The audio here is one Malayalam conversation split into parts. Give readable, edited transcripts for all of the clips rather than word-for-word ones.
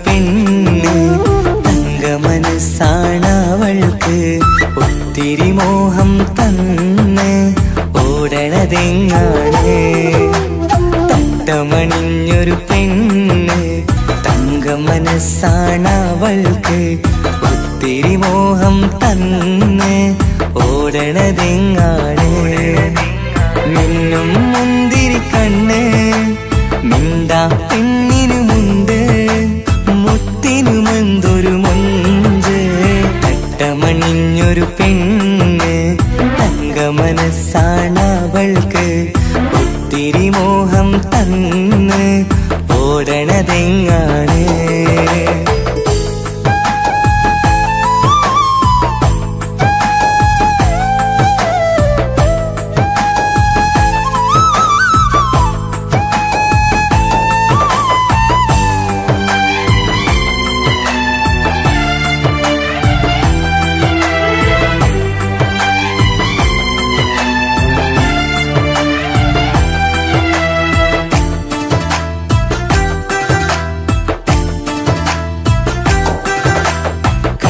പെണ്ണ് തങ്ക മനസ്സാണവൾക്ക് ഒത്തിരി മോഹം തന്ന് ഓടണതെങ്ങാണ് തട്ടമണിഞ്ഞൊരു പെണ്ണ് തങ്ക മനസ്സാണവൾക്ക് ഒത്തിരി മോഹം തന്ന് ഓടണതെങ്ങാണ് മിന്നും മുന്തിരി കണ്ണ് മിണ്ടാ പെണ്ണിനുമുണ്ട് മുത്തിനുമെന്തൊരു മൊഞ്ച് തട്ടമണിഞ്ഞൊരു പെണ്ണ് തങ്ക മനസ്സാണവൾക്ക് ഒത്തിരി മോഹം തന്ന് ഓടണതെങ്ങാണ്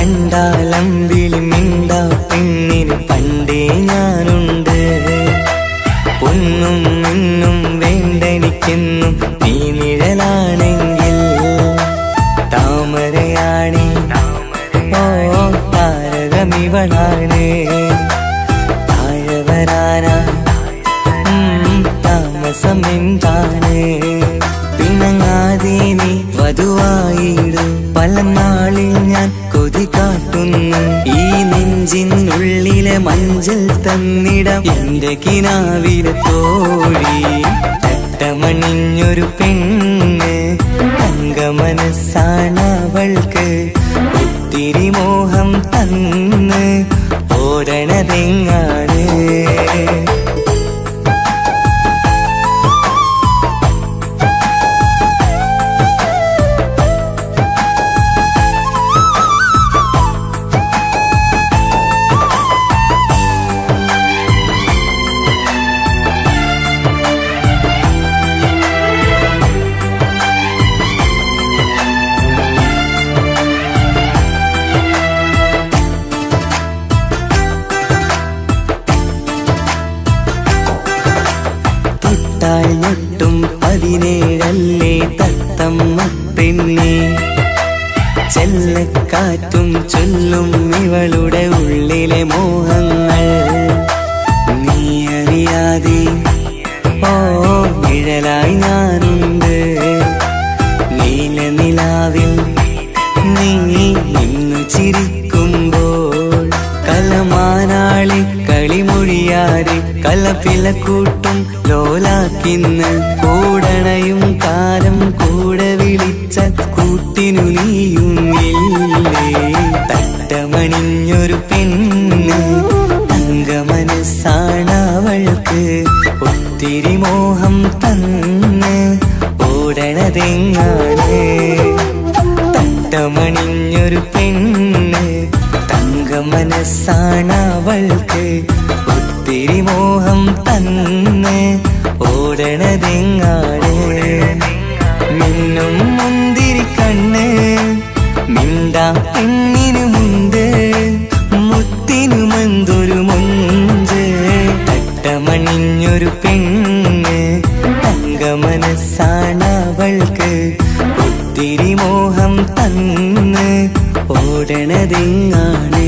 കണ്ടാലമ്പിളി മിണ്ടാ പെണ്ണിന് പണ്ടേ ഞാനുണ്ട് പൊന്നും മിന്നും വേണ്ടെനിക്കെന്നും നീ നിഴലാണെങ്കിൽ താമരയാണി ഓ താരകമിവളാണ് താഴെ വരാനാ താമസം എന്താണ് പിണങ്ങാതെ നീ വധുവായിടും പല നാളിൽ ഞാൻ കൊതി കാട്ടുന്നു ഈ നെഞ്ചിനുള്ളിലെ മഞ്ചൽ തന്നിടം എന്റെ കിനാവിലെ തോഴി തട്ടമണിഞ്ഞൊരു പെണ്ണ് തങ്ക മനസ്സാണവൾക്ക് ഒത്തിരി മോഹം തന്ന് ഓടണതെങ്ങാണ് ൊട്ടും 17 തത്തമ്മ പെണ്ണി ചെല്ലക്കാറ്റും ചൊല്ലും ഇവളുടെ ഉള്ളിലെ മോഹങ്ങൾ നീ അറിയാതെ ഓ നിഴലായി ഞാനുണ്ട് നീല നിലാവിൽ നീ ഇന്നു ചിരിക്കുമ്പോൾ കലമാനാളി കളിമൊഴിയാതെ കലപില കൂട്ടും ലോലാക്കിന്ന് കൂടണയും കാലം കൂടെ വിളിച്ച കൂട്ടിനു നീയുന്നില്ലേ തട്ടമണിഞ്ഞൊരു പെണ്ണ് തങ്ക മനസ്സാണവൾക്ക് ഒത്തിരി മോഹം തന്ന് ഓടണതെങ്ങാണ് തട്ടമണിഞ്ഞൊരു പെണ്ണ് തങ്ക മനസ്സാണവൾക്ക് ഒത്തിരി മോഹം തന്ന് ഓടണതെങ്ങാണ് മിന്നും മുന്തിരി കണ്ണ് മിണ്ടാ പെണ്ണിനുമുണ്ട് മുത്തിനുമെന്തൊരു മൊഞ്ച് തട്ടമണിഞ്ഞൊരു പെണ്ണ് തങ്ക മനസ്സാണവൾക്ക് ഒത്തിരി മോഹം തന്ന് ഓടണതെങ്ങാണ്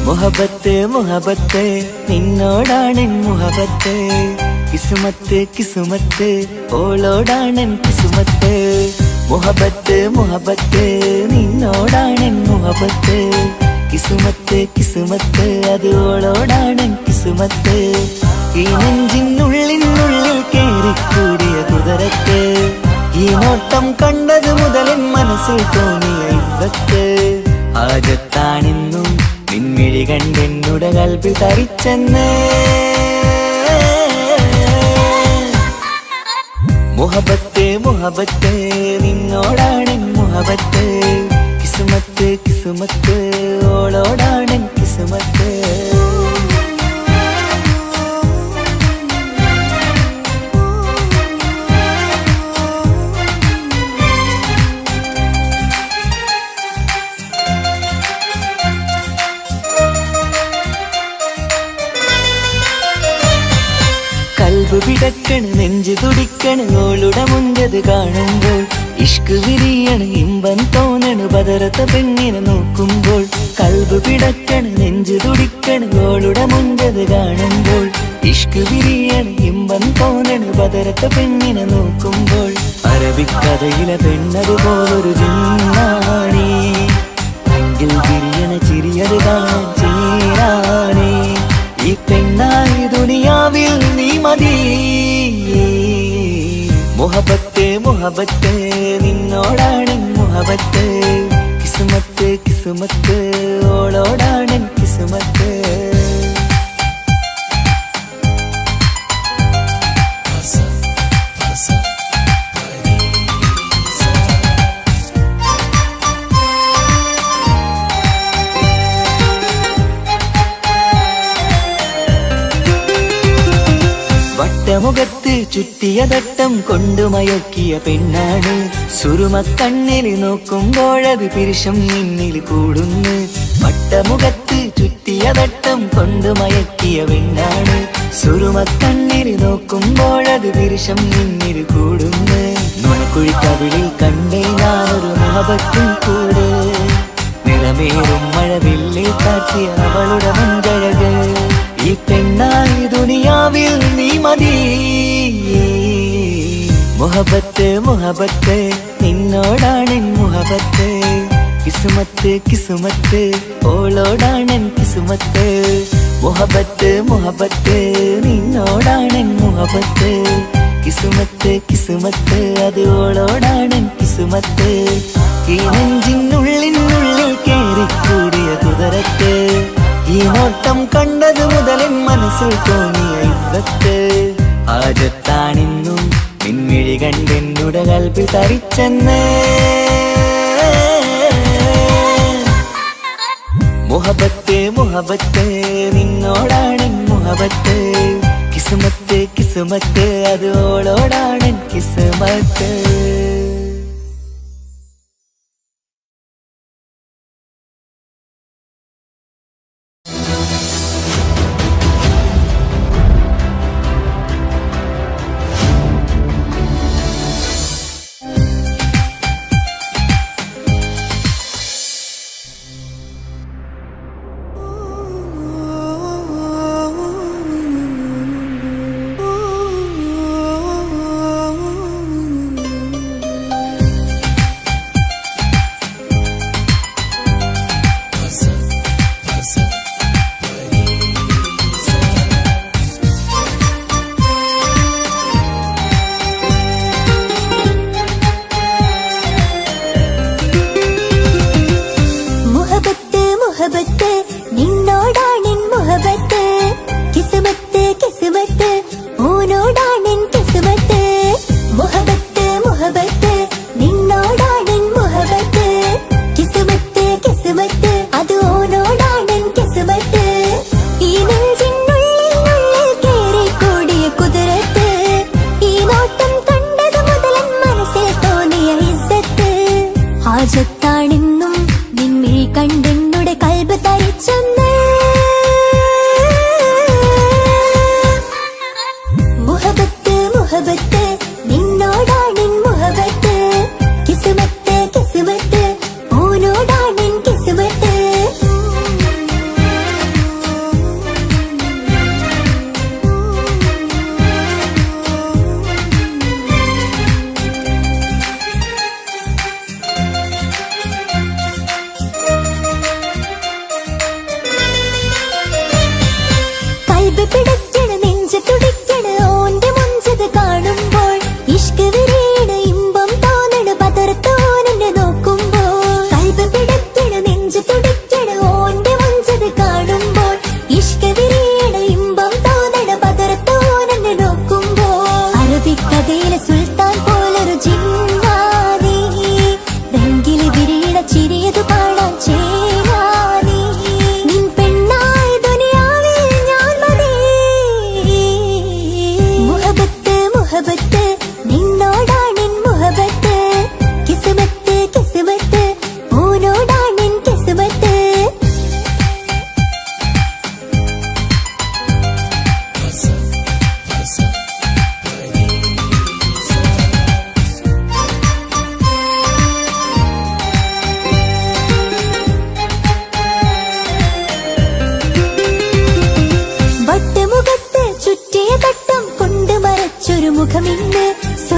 മുഹബത്ത് മുഹബത്ത് നിന്നോടാണെൻ മുഹബത്ത് കിസ്മത്ത് കിസ്മത്ത് ഓളോടാണെൻ കിസ്മത്ത് മുഹബത്ത് മുഹബത്ത് നിന്നോടാണെൻ മുഹബത്ത് കിസ്മത്ത് കിസ്മത്ത് അത് ഓളോടാണെൻ കിസ്മത്ത് ഈ നെഞ്ചിനുള്ളിനുള്ളിൽ കേറി കേറിക്കൂടിയ കുതിരത്ത് ഈ നോട്ടം കണ്ടത് മുതലൻ മനസ്സിൽ തോന്നിയ ഇസ്സത്ത് ആജത്താണെന്നും നിൻമിഴി കണ്ടെന്നുടെ കൽബിൽ തരിച്ചെന്ന് മുഹബത്ത് മുഹബത്ത് നിന്നോടാണ് മുഹബത്ത് കിസ്മത്ത് കിസ്മത്ത് ഓളോടാണ് കിസ്മത്ത് കൽബ് പിടക്കണ് നെഞ്ചു തുടിക്കണ് ഓളുടെ മുഞ്ചത് കാണുമ്പോൾ ഇഷ്ക് വിരിയണ് ഇമ്പം തോന്നണ് ബദറത്ത പെണ്ണിനെ നോക്കുമ്പോൾ കൽബ് പിടക്കണ് നെഞ്ചു തുടിക്കണ് ഓളുടെ മുഞ്ചത് കാണുമ്പോൾ ഇഷ്ക് വിരിയണ് ഇമ്പം തോന്നണ് ബദറത്ത പെണ്ണിനെ നോക്കുമ്പോൾ അറബിക്കഥയിലെ പെണ്ണത് പോലൊരു ജിന്നാണി എങ്കിൽ വിരിയണ ചിരിയത് കാണാൻ ചേരാണേ ഈ പെണ്ണായി ദുനിയാവിൽ നീ മതി മുഹബത്ത് മുഹബത്ത് നിന്നോടാണ് മുഹബത്ത് കിസ്മത്ത് കിസ്മത്ത് ഓളോടാണ് കിസ്മത്ത് വട്ടമുഖത്ത് ചുറ്റിയ തട്ടം കൊണ്ടു മയക്കിയ പെണ്ണാണ് സുറുമക്കണ്ണിൽ നോക്കുമ്പോഴത് പിരിശം നിന്നിൽ കൂടുന്നു വട്ടമുഖത്ത് ചുറ്റിയ തട്ടം കൊണ്ടു മയക്കിയ പെണ്ണാണ് സുറുമക്കണ്ണിൽ നോക്കുമ്പോഴത് പിരിശം നിന്നിൽ കൂടുന്നു നുണക്കുഴിക്കവിളിൽ കണ്ടേ ഞാനൊരു മുഹബത്തും കൂടെ നിറമേറും മഴവില്ലിൽ കാട്ടിയ അവളുടെ മുൻകഴക് ഈ പെണ്ണായി ദുനിയാവിൽ നീ മതി മുഹബത്ത് മുഹബത്ത് നിന്നോടാണ് മുഹബത്ത് കിസ്മത്ത് കിസ്മത്ത് ഓളോടാണ് കിസ്മത്ത് മുഹബത്ത് മുഹബത്ത് നിന്നോടാണ് മുഹബത്ത് കിസ്മത്ത് കിസ്മത്ത് അത് ഓളോടാണ് കിസ്മത്ത് ഈ നെഞ്ചിനുള്ളിനുള്ളിൽ കേറിക്കൂടിയ കുതിരത്ത് ഈ നോട്ടം കണ്ടത് മുതലൻ മനസ്സിൽ തോന്നിയ ഇസ്സത്ത് ആജത്താണെന്നും നിൻമിഴി കണ്ടെന്നുടെ കൽബിൽ തരിച്ചെന്ന് മുഹബത്ത് മുഹബത്ത് നിന്നോടാണ് മുഹബത്ത് കിസ്മത്ത് കിസ്മത്ത് അത് ഓളോടാണ് കിസ്മത്ത്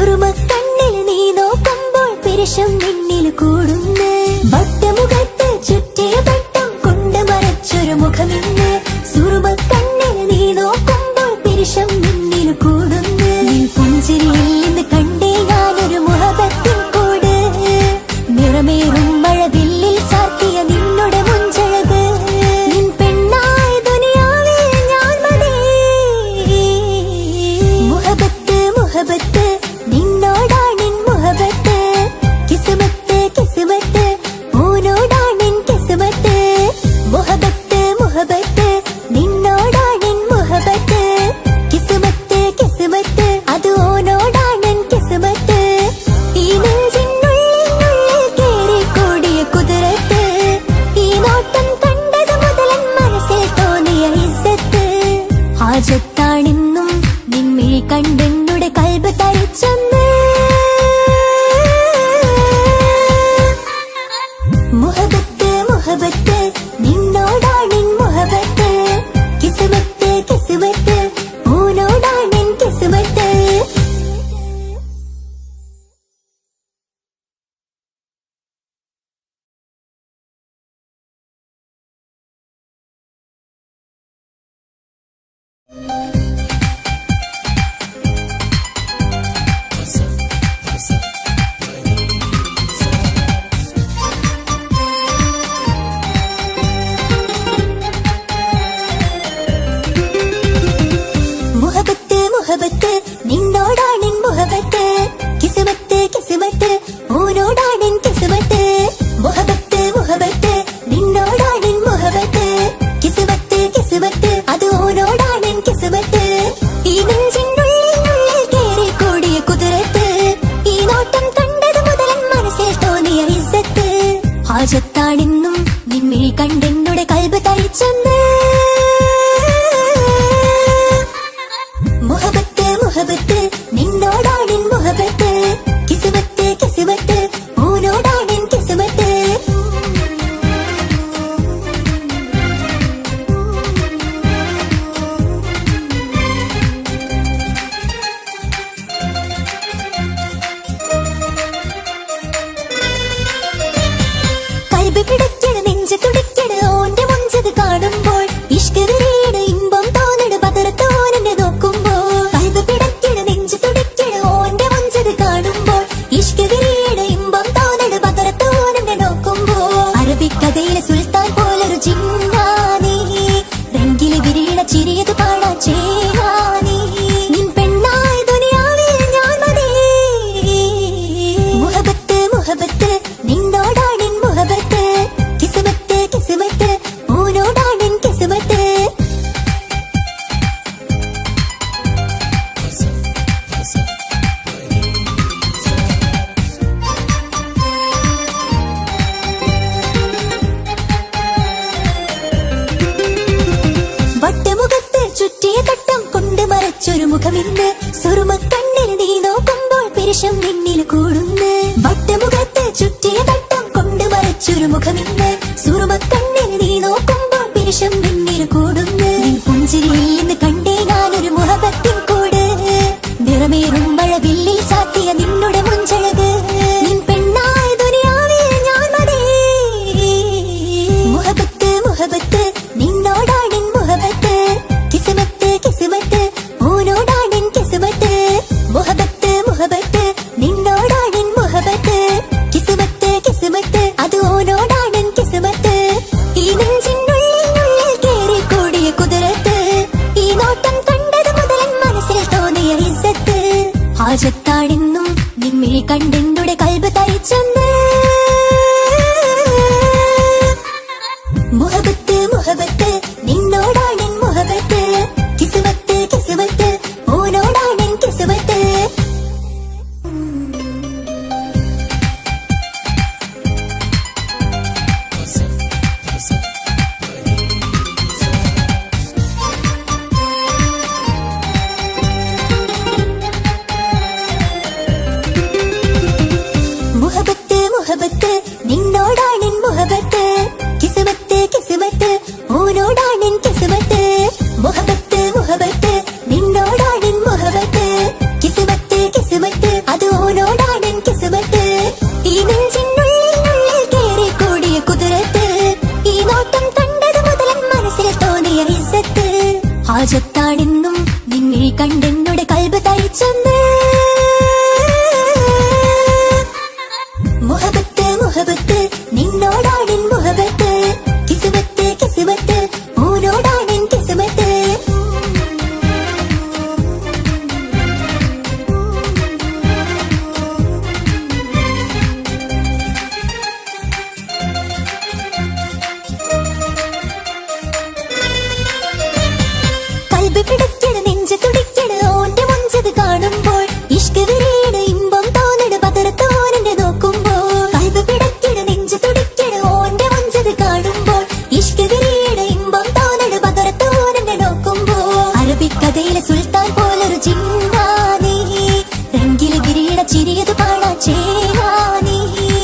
സുറുമക്കണ്ണിൽ നീ നോക്കുമ്പോൾ പിരിശം നിന്നിൽ കൂടുന്നു. വട്ടമുഖത്ത് ചുറ്റിയ പട്ടം കൊണ്ട് മറച്ചൊരു മുഖമിന്ന്. സുറുമക്കണ്ണിൽ നീ നോക്കുമ്പോൾ പിരിശം നിന്നിൽ കൂടുന്നു. നീ പുഞ്ചിരിയിൽ നിന്ന് കണ്ടേ ഞാനൊരു മുഹബത്തിൻ കൂട്. നിറമേറും മഴവില്ലിൽ ചാർത്തിയ നിന്നുടെ മുഞ്ചഴക്. നിൻ പെണ്ണായ ദുനിയാവിൽ ഞാൻ മതി. മുഹബത്ത് മുഹബത്ത് നിന്നോടാണെൻ മുഹബത്ത്. കിസ്മത്ത് കിസ്മത്ത് ഓനോടാണെൻ കിസ്മത്ത്. മുഹബത്ത് മുഹബത്ത് നിന്നോടാണെൻ മുഹബത്ത്. കിസ്മത്ത് കിസ്മത്ത് അത് ഓനോടാണെൻ കിസ്മത്ത്. ഈ നെഞ്ചിനുള്ളിൽ കേറി കൂടിയ കുതിരത്ത്. ഈ നോട്ടം കണ്ടത് മുതലൻ മനസ്സിൽ തോന്നിയ ഇസ്സത്ത്. ഹാജത്താണെന്നും നിൻമിഴി കണ്ടെന്നുടെ കൽബ് തരിച്ചെന്ന്. മുഹബത്ത് മുഹബത്ത് നിന്നോടാണെൻ മുഹബത്ത്. കിസ്മത്ത് കിസ്മത്ത് ഓനോടാണെൻ കിസ്മത്ത്. മുഹബത്ത് മുഹബത്ത് നിന്നോടാണെൻ മുഹബത്ത്. കിസ്മത്ത് കിസ്മത്ത് ഓനോടാണെൻ കിസ്മത്ത്. മുഹബത്ത് മുഹബത്ത് നിന്നോടാണെൻ മുഹബത്ത്. കിസ്മത്ത് കിസ്മത്ത് അത് ഓനോടാണെൻ കിസ്മത്ത്. ഈ നെഞ്ചിനുള്ളിൽ കേറി കൂടിയ കുതിരത്ത്. ഈ നോട്ടം കണ്ടത് മുതലൻ മനസ്സിൽ തോന്നിയ ഇസ്സത്ത്. ഹാജത്താണെന്നും നിൻമിഴി കണ്ടെന്നുടെ കൽബ് തരിച്ചെന്ന്. മുഹബത്ത് മുഹബത്ത് നിന്നോടാണെൻ മുഹബത്ത്. കിസ്മത്ത് കിസ്മത്ത് ഓനോടാണെൻ കിസ്മത്ത്. കൽബ് പിടിക്കണ് നെഞ്ച് തുടിക്കണ് ഓന്റെ മുഞ്ചത് കാണുമ്പോൾ. ഇഷ്ക് വിരിയണ് ഇമ്പം തോന്നണ് ബദറത്ത് ഓനെന്നെ നോക്കുമ്പോൾ. കൽബ് പിടിക്കണ് നെഞ്ച് തുടിക്കണ് ഓന്റെ മുഞ്ചത് കാണുമ്പോൾ. ഇഷ്ക് വിരിയണ് ഇമ്പം തോന്നണ് ബദറത്ത് ഓനെന്നെ നോക്കുമ്പോൾ. അറബിക്കഥയിലെ സുൽത്താൻ പോലൊരു ജിന്നാനി. രംഗില് വിരിയണ ചിരിയത് കാണാൻ ചേരാനി. നിൻ പെണ്ണായ ദുനിയാവിൽ ഞാൻ മതി. മുഹബത്ത് മുഹബത്ത് നിന്നോടാണെൻ മുഹബത്ത്. കിസ്മത്ത് കിസ്മത്ത് ഓനോടാണെൻ കിസ്മത്ത്. വട്ടമുഖത്ത് ചുറ്റിയ തട്ടം കൊണ്ട് മറച്ചൊരു മുഖമിന്ന്. സുറുമക്കണ്ണിൽ നീ നോക്കുമ്പോൾ പിരിശം നിന്നിൽ കൂടുന്നു. വട്ടമുഖത്ത് ചുറ്റിയ തട്ടം കൊണ്ട് മറച്ചൊരു മുഖമിന്ന്. സുറുമക്കണ്ണിൽ നീ നോക്കുമ്പോൾ പിരിശം നിന്നിൽ കൂടുന്നു. നിൻ പുഞ്ചിരിയിൽ നിന്ന് കണ്ടേ ഞാനൊരു മുഹബത്തിൻ കൂട്. നിറമേറും മഴവില്ലിൽ ചാത്തിയ നിന്നുടെ മുഞ്ചഴക്. നിൻ പെണ്ണായ ദുനിയാവിൽ ഞാൻ മതി. മുഹബത്ത് മുഹബത്ത് നിന്നോടാണെൻ മുഹബത്ത്. കിസ്മത്ത് കിസ്മത്ത് ഓനോടാണെൻ കിസ്മത്ത്. മുഹബത്ത് മുഹബത്ത് നിന്നോടാണെൻ മുഹബത്ത്. കിസ്മത്ത് കിസ്മത്ത് അത് ഓനോടാണെൻ കിസ്മത്ത്. ഈ നെഞ്ചിനുള്ളിൽ കേറി കൂടിയ കുതിരത്ത്. ഈ നോട്ടം കണ്ടത് മുതലൻ മനസ്സിൽ തോന്നിയ ഇസ്സത്ത്. ഹാജത്താണെന്നും നിൻമിഴി കണ്ടെന്നുടെ കൽബ് തരിച്ചെന്ന്. മുഹബത്ത് മുഹബത്ത് നിന്നോടാണെൻ മുഹബത്ത്. കിസ്മത്ത് കിസ്മത്ത് ഓനോടാണെൻ കിസ്മത്ത്. മുഹബത്ത് മുഹബത്ത് നിന്നോടാണെൻ മുഹബത്ത്. കിസ്മത്ത് കിസ്മത്ത് ഓനോടാണെൻ ഇഷ്ക് വിരിയുടെ ഇമ്പം തോന്നട് പതറത്തോനെ നോക്കുമ്പോ അറബിക്കഥയിലെ സുൽത്താൻ പോലൊരു ചിന്നാനീ രംഗിലെ വിരിയുടെ ചിരിയത് പാടാ ചേരാനീ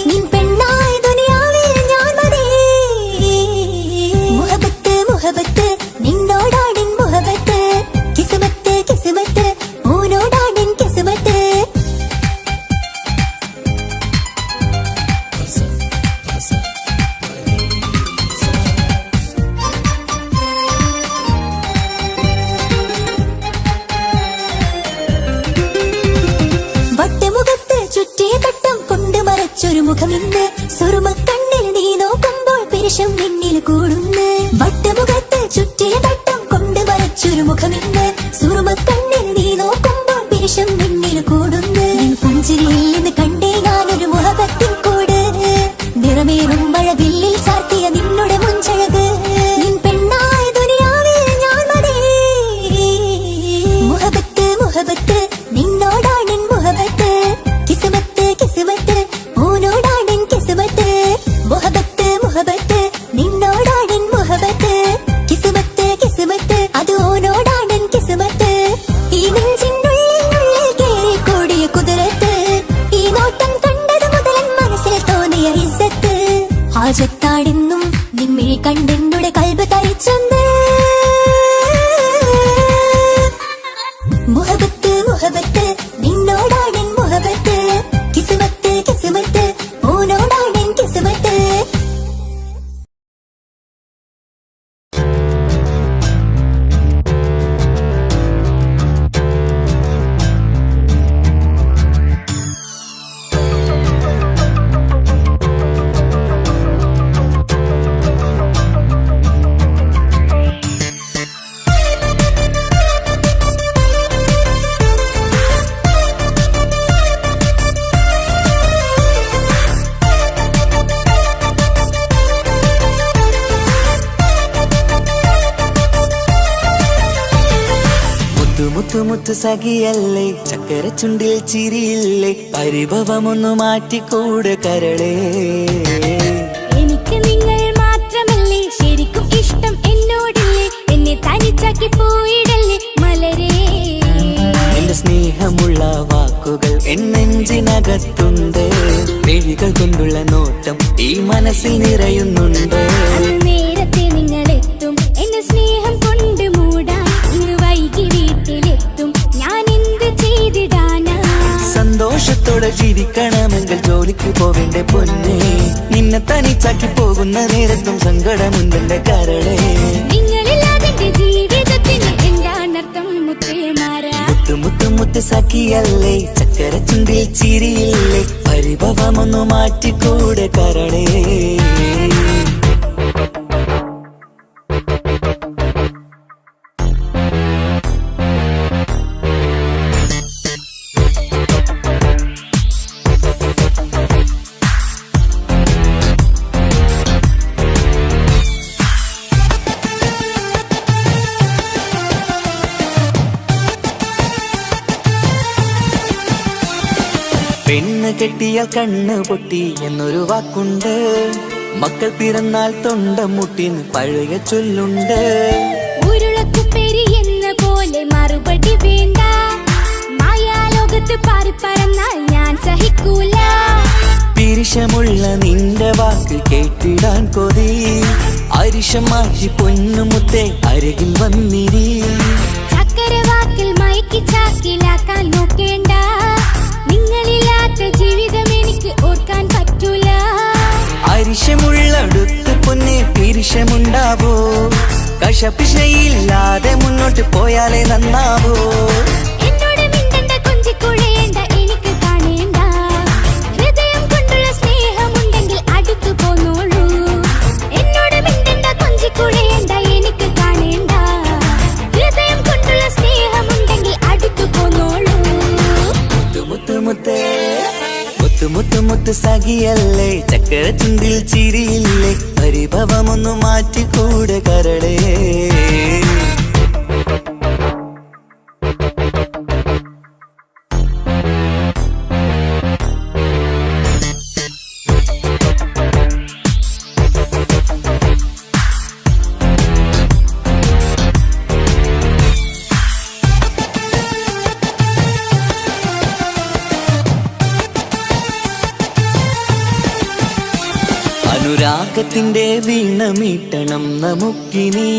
നിൻ പെണ്ണായ ദുനിയാവിൽ ഞാൻ മതി മുഹബത്ത് മുഹബത്ത് നിന്നോടാടിൻ മുഹബത്ത് കിസ്മത്ത് കിസ്മത്ത് ഓനോടാടിൻ കിസ്മത്ത് വട്ടമുഖത്ത് ചുറ്റിയ തട്ടം കൊണ്ട് മറച്ചൊരു മുഖമിന്ന് സുറുമക്കണ്ണിൽ നീ നോക്കുമ്പോൾ പിരിശം നിന്നിൽ കൂടുന്ന് വട്ടമുഖത്ത് ചുറ്റിയ തട്ടം കൊണ്ട് മറച്ചൊരു മുഖമിന്ന് സുറുമക്കണ്ണിൽ നീ നോക്കുമ്പോൾ പിരിശം നിന്നിൽ കൂടുന്ന് പുഞ്ചിരിയിൽ നിന്ന് കണ്ടേ ഞാനൊരു മുഹബത്തിൻ കൂട് നിറമേറും മഴവില്ലിൽ ചാർത്തിയ നിന്നുടെ മുഞ്ചഴക് നിൻ പെണ്ണായ ദുനിയാവിൽ ഞാൻ മതി മുഹബത്ത് മുഹബത്ത് നിന്നോടാണിൻ മുഹബത്ത് കിസ്മത്ത് കിസ്മത്ത് ഓനോടാണിൻ കിസ്മത്ത് മുഹബത്ത് മുഹബത്ത് നിന്നോടാണിൻ മുഹബത്ത് കിസ്മത്ത് കിസ്മത്ത് അത് ഓനോടാണിൻ കിസ്മത്ത് ഈ നെഞ്ചിനുള്ളിൽ കേറി കൂടിയ കുതിരത്ത് ഈ നോട്ടം കണ്ടത് മുതലൻ മനസ്സിൽ തോന്നിയ ഇസ്സത്ത് ഹാജത്താടെന്നും നിമ്മിഴി കണ്ടെന്നുടെ കൽബ് തരിച്ചെന്ന് മുഹബത്ത് മുഹബത്ത് നിന്നോടാണിൻ മുഹബത്ത് കിസ്മത്ത് കിസ്മത്ത് ഓനോടാണിൻ കിസ്മത്ത് മുത്തുമുത്തു സഖിയല്ലേ ചക്കര ചുണ്ടിൽ ചിരിയില്ലേ പരിഭവമൊന്നു മാറ്റിക്കൂടെ കരളേ എനിക്ക് നിങ്ങൾ മാത്രമല്ലേ ശരിക്കും ഇഷ്ടം എന്നോടില്ലേ എന്നെ തനിച്ചാക്കി പോയിടല്ലേ മലരേ എന്റെ സ്നേഹമുള്ള വാക്കുകൾ എന്നെഞ്ചിനകത്തുണ്ട് മിഴികൾ കൊണ്ടുള്ള നോട്ടം ഈ മനസ്സിൽ നിറയുന്നുണ്ട് അന്ന് നേരത്തെ നിങ്ങളെത്തും എന്നെ സ്നേഹം കൊണ്ട് മൂടാൻ ഇന്ന് വൈകി വീട്ടിലെത്തും ഞാൻ എന്ത് ചെയ്തിടാനാ സന്തോഷത്തോടെ ജീവിക്കണമെങ്കിൽ ജോലിക്ക് പോവേണ്ട പൊന്നേ നിന്നെ തനിച്ചാക്കി പോകുന്ന നേരത്തും സങ്കടമുണ്ടെന്റെ കരളേ നിങ്ങളില്ലാതെ എന്റെ ജീവിതത്തിന് എന്താണർത്ഥം മുത്തേമാരാ മുത്ത് സഖിയല്ലേ ചക്കര ചുണ്ടിൽ ചിരിയില്ലേ പരിഭവമൊന്നു മാറ്റിക്കൂടെ കരളേ പെണ്ണ് കെട്ടിയാൽ കണ്ണ് പൊട്ടി എന്നൊരു വാക്കുണ്ട് മക്കൾ പിറന്നാൽ തൊണ്ട മുട്ടിന് പഴയ ചൊല്ലുണ്ട് ഉരുളക്കുപ്പേരി എന്ന പോലെ മറുപടി വേണ്ട മായാലോകത്ത് പാറി പറന്നാൽ ഞാൻ സഹിക്കൂല പിരിശമുള്ള നിന്റെ വാക്ക് കേട്ടിടാൻ കൊതി അരിശം മാറ്റി പൊന്നുമുത്തേ അരികിൽ വന്നിരി ചക്കര വാക്കിൽ മയക്കി ചാക്കിലാക്കാൻ നോക്കേണ്ട നിങ്ങളില്ലാത്ത ജീവിതം എനിക്ക് ഓർക്കാൻ പറ്റൂല അരിശമുള്ളടുത്ത് പൊന്നെ പിരിശമുണ്ടാവോ കശപിശയില്ലാതെ മുന്നോട്ട് പോയാലേ നന്നാവോ എന്നോട് മിണ്ടണ്ട കൊഞ്ചിക്കുഴയേണ്ട എനിക്ക് കാണേണ്ട ഹൃദയം കൊണ്ടുള്ള സ്നേഹമുണ്ടെങ്കിൽ അടുത്തു പോന്നോളൂ എന്നോട് മിണ്ടണ്ട കൊഞ്ചിക്കുഴയേണ്ട എനിക്ക് കാണേണ്ട ഹൃദയം കൊണ്ടുള്ള സ്നേഹമുണ്ടെങ്കിൽ അടുത്തു പോന്നോളൂ മുത്ത് സഖിയല്ലേ ചക്കര ചുണ്ടിൽ ചിരിയില്ലേ പരിഭവമൊന്നു മാറ്റിക്കൂടെ കരളേ ത്യാഗത്തിന്റെ വീണമീട്ടണം നമുക്കിനി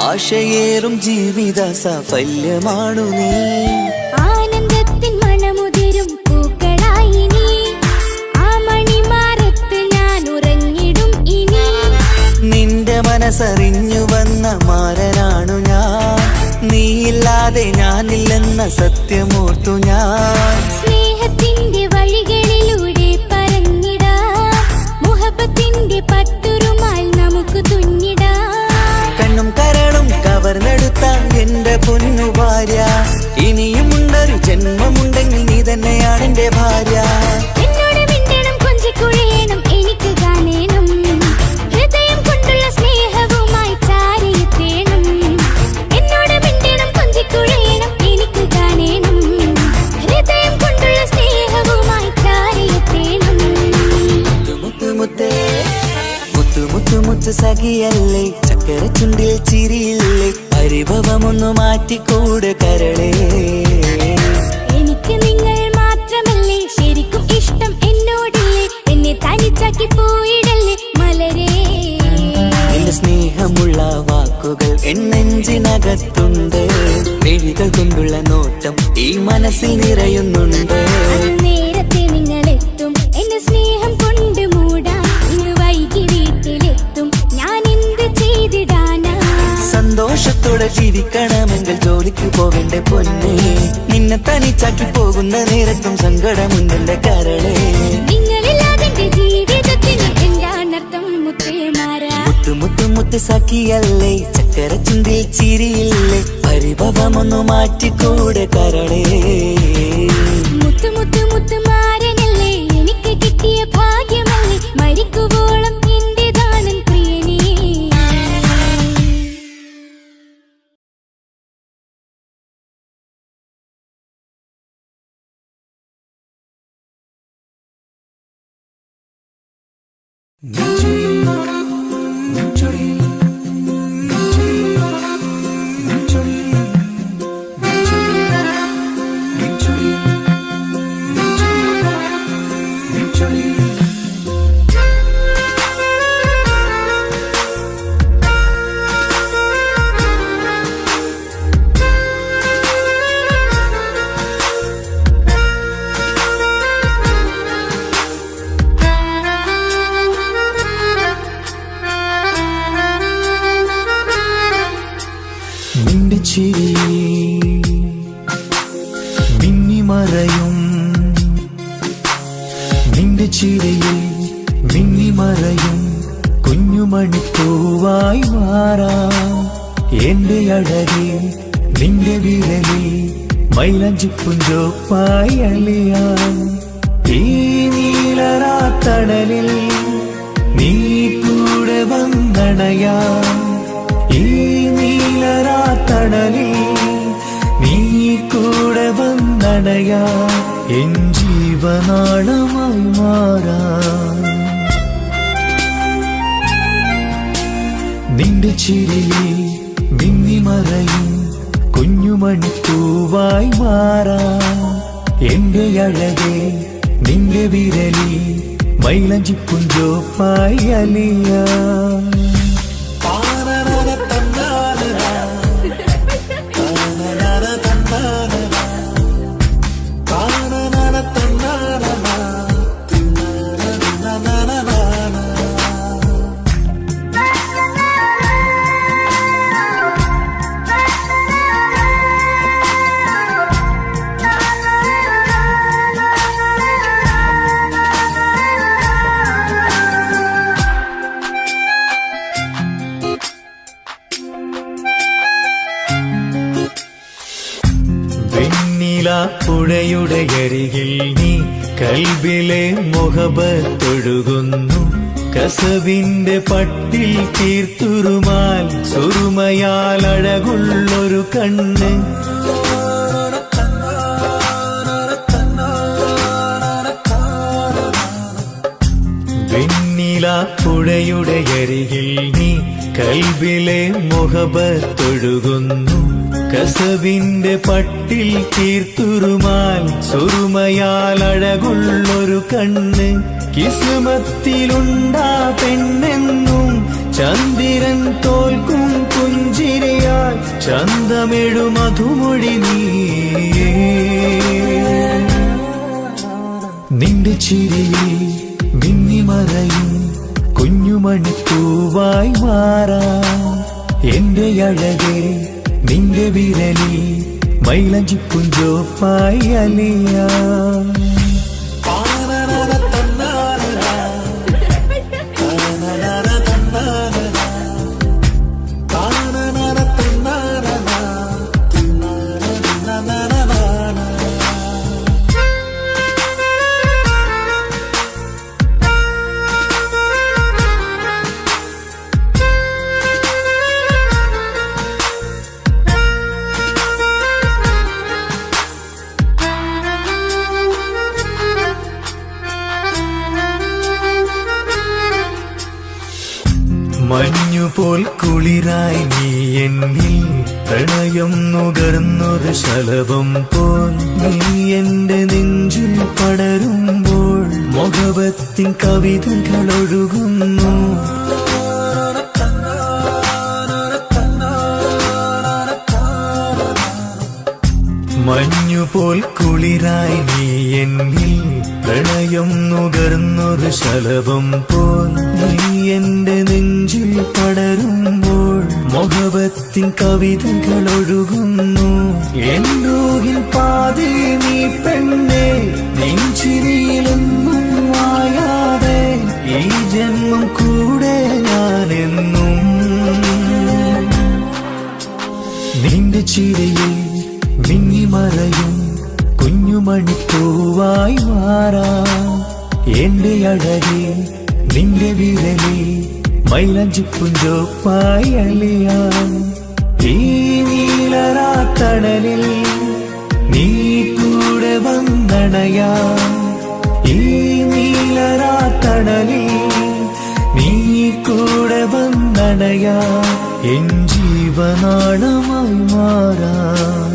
ആശയേറും ജീവിത സാഫല്യമാണു നീ ആനന്ദത്തിൻ മണമുതിരും പൂക്കളായി നീ ആ മണിമാറത്ത് ഞാൻ ഉറങ്ങിടും ഇനി നിന്റെ മനസ്സറിഞ്ഞു വന്ന മാരനാണു ഞാൻ നീയില്ലാതെ ഞാനില്ലെന്ന സത്യമോർത്തു ഞാൻ സ്നേഹത്തിന്റെ വഴികളിലൂടെ പറഞ്ഞിടാം മുഹബത്തിന്റെ പട്ടുറുമാൽ നമുക്ക് തുന്നിടാം കണ്ണും കരളും കവർന്നെടുത്ത എന്റെ പൊന്നു ഭാര്യ ഇനിയുമുണ്ടൊരു ജന്മമുണ്ടെങ്കിൽ നീ തന്നെയാണ് എന്റെ ഭാര്യ എന്നോട് മിണ്ടണം കൊഞ്ചിക്കുഴയണം എനിക്ക് കാണണം ഹൃദയം കൊണ്ടുള്ള സ്നേഹവുമായി ചാരിയെത്തേണം എന്നോട് മിണ്ടണം കൊഞ്ചിക്കുഴയണം എനിക്ക് കാണണം ഹൃദയം കൊണ്ടുള്ള സ്നേഹവുമായി ചാരിയെത്തേണം മുത്തു മുത്തേ മുത്തു മുത്തു മുത്തു സഖിയല്ലേ ചക്കര ചുണ്ടിൽ ചിരിയില്ലേ പരിഭവമൊന്നു മാറ്റിക്കൂടെ കരളേ എനിക്ക് നിങ്ങൾ മാത്രമല്ലേ ശരിക്കും ഇഷ്ടം എന്നോടില്ലേ എന്നെ തനിച്ചാക്കി പോയിടല്ലേ മലരേ നിന്റെ സ്നേഹമുള്ള വാക്കുകൾ എന്നെഞ്ചിനകത്തുണ്ട് മിഴികൾ കൊണ്ടുള്ള നോട്ടം ഈ മനസ്സിൽ നിറയുന്നുണ്ട് അത് നേരത്തെ നിങ്ങളെത്തും എന്റെ സ്നേഹം കൊണ്ട് മൂടാൻ ഇന്ന് വൈകി വീട്ടിലെത്തും ഞാൻ എന്ത് ചെയ്തിടാനാ സന്തോഷത്തോടെ ജീവിക്കണമെങ്കിൽ ജോലിക്ക് പോകണ്ടേ പൊന്നേ നിന്നെ തനിച്ചാക്കി പോകുന്ന നേരത്തും സങ്കടമുണ്ടെന്റെ കരളേ നിങ്ങളില്ലാതെ എന്റെ ജീവിതത്തിന് എന്താണർത്ഥം മുത്തേമാരാ മുത്തു മുത്തു മുത്തു സഖിയല്ലേ ചക്കര ചുണ്ടിൽ ചിരിയില്ലേ പരിഭവമൊന്നു മാറ്റിക്കൂടെ കരളേ മുത്തു മുത്തു മുത്തുമാരനല്ലേ എനിക്ക് കിട്ടിയ ഭാഗ്യമല്ലേ മരിക്കുവോളം എന്റേതാണൻ പ്രിയനേ നിന്റെ ചിരി മിന്നിമറയും നിന്റെ ചിരിയിൽ മിന്നിമറയും കുഞ്ഞുമണിപ്പൂവായി മാറാം എന്റെ അഴകി നിന്റെ വിരലിൽ മൈലഞ്ചിപ്പുഞ്ചോപ്പായി അലിയാം ഈ നീലരാത്തണലിൽ നീ കൂടെ വന്നണയാം ഈ നീലരാത്തണലിൽ നീ കൂടെ വന്നണയാ എൻ ജീവനാളമായി മാറാം നിന്റെ ചിരിയിൽ മിന്നിമറയും കുഞ്ഞുമണിപ്പൂവായി മാറാം എന്റെ അഴകെ നിന്റെ വിരലിൽ മൈലഞ്ചിപ്പുഞ്ചോപ്പായി അലിയാം പുഴയുടെ അരികിൽ നീ കൽബിലെ മുഹബത്തൊഴുകുന്നു കസവിന്റെ പട്ടിൽ തീർത്തുറുമാൽ സുറുമയാൽ അഴകുള്ളൊരു കണ്ണ് പുഴയുടെ അരികിൽ നീ കൽബിലെ മുഹബത്തൊഴുകുന്നു കസവിന്റെ പട്ടിൽ തീർത്തുരുമാൽ സുറുമയാൽ അഴകുള്ളൊരു കണ്ണ് കിസ്മത്തിലുണ്ടാ പെണ്ണെന്നും ചന്ദ്രൻ തോൽക്കും പുഞ്ചിരിയായി ചന്തമെഴു മധുമൊഴി നീയേ നിന്റെ ചിരിയിൽ മിന്നിമറയും കുഞ്ഞുമണിപ്പൂവായി മാറാം എന്റെ അഴകെ നിന്റെ വിരലിൽ മൈലഞ്ചിപ്പുഞ്ചോപ്പായി അലിയാം മഞ്ഞുപോൽ കുളിരായി നീ എന്നിൽ പ്രണയം നുകർന്നൊരു ശലഭം പോൽ നീ എന്റെ നെഞ്ചിൽ പടരുമ്പോൾ മുഖവത്തിൻ കവിതകൾ ഒഴുകുന്നു മഞ്ഞുപോൽ കുളിരായി നീ എന്നിൽ പ്രണയം നുകർന്നൊരു ശലഭം പോൽ നീ എന്റെ നെഞ്ചിൽ പടരുമ്പോൾ മുഖവത്തിൻ കവിതകൾ ഒഴുകുന്നു എന്നൂഹിൻ പാതി നീ പെണ്ണെ നെഞ്ചിരിയിലെന്നും മായാതെ ഈ ജന്മം കൂടെ ഞാനെന്നും നിന്റെ ചിരിയിൽ മിന്നിമറയും കുഞ്ഞുമണിപ്പൂവായി മാറാം എന്റെ അഴകെ നിന്റെ വിരലിൽ മൈലഞ്ചിപ്പുഞ്ചോപ്പായി അലിയാം ഈ നീലരാത്തണലിൽ നീ കൂടെ വന്നണയാം ഈ നീലരാത്തണലിൽ നീ കൂടെ വന്നണയാം എൻ ജീവനാളമായി മാറാം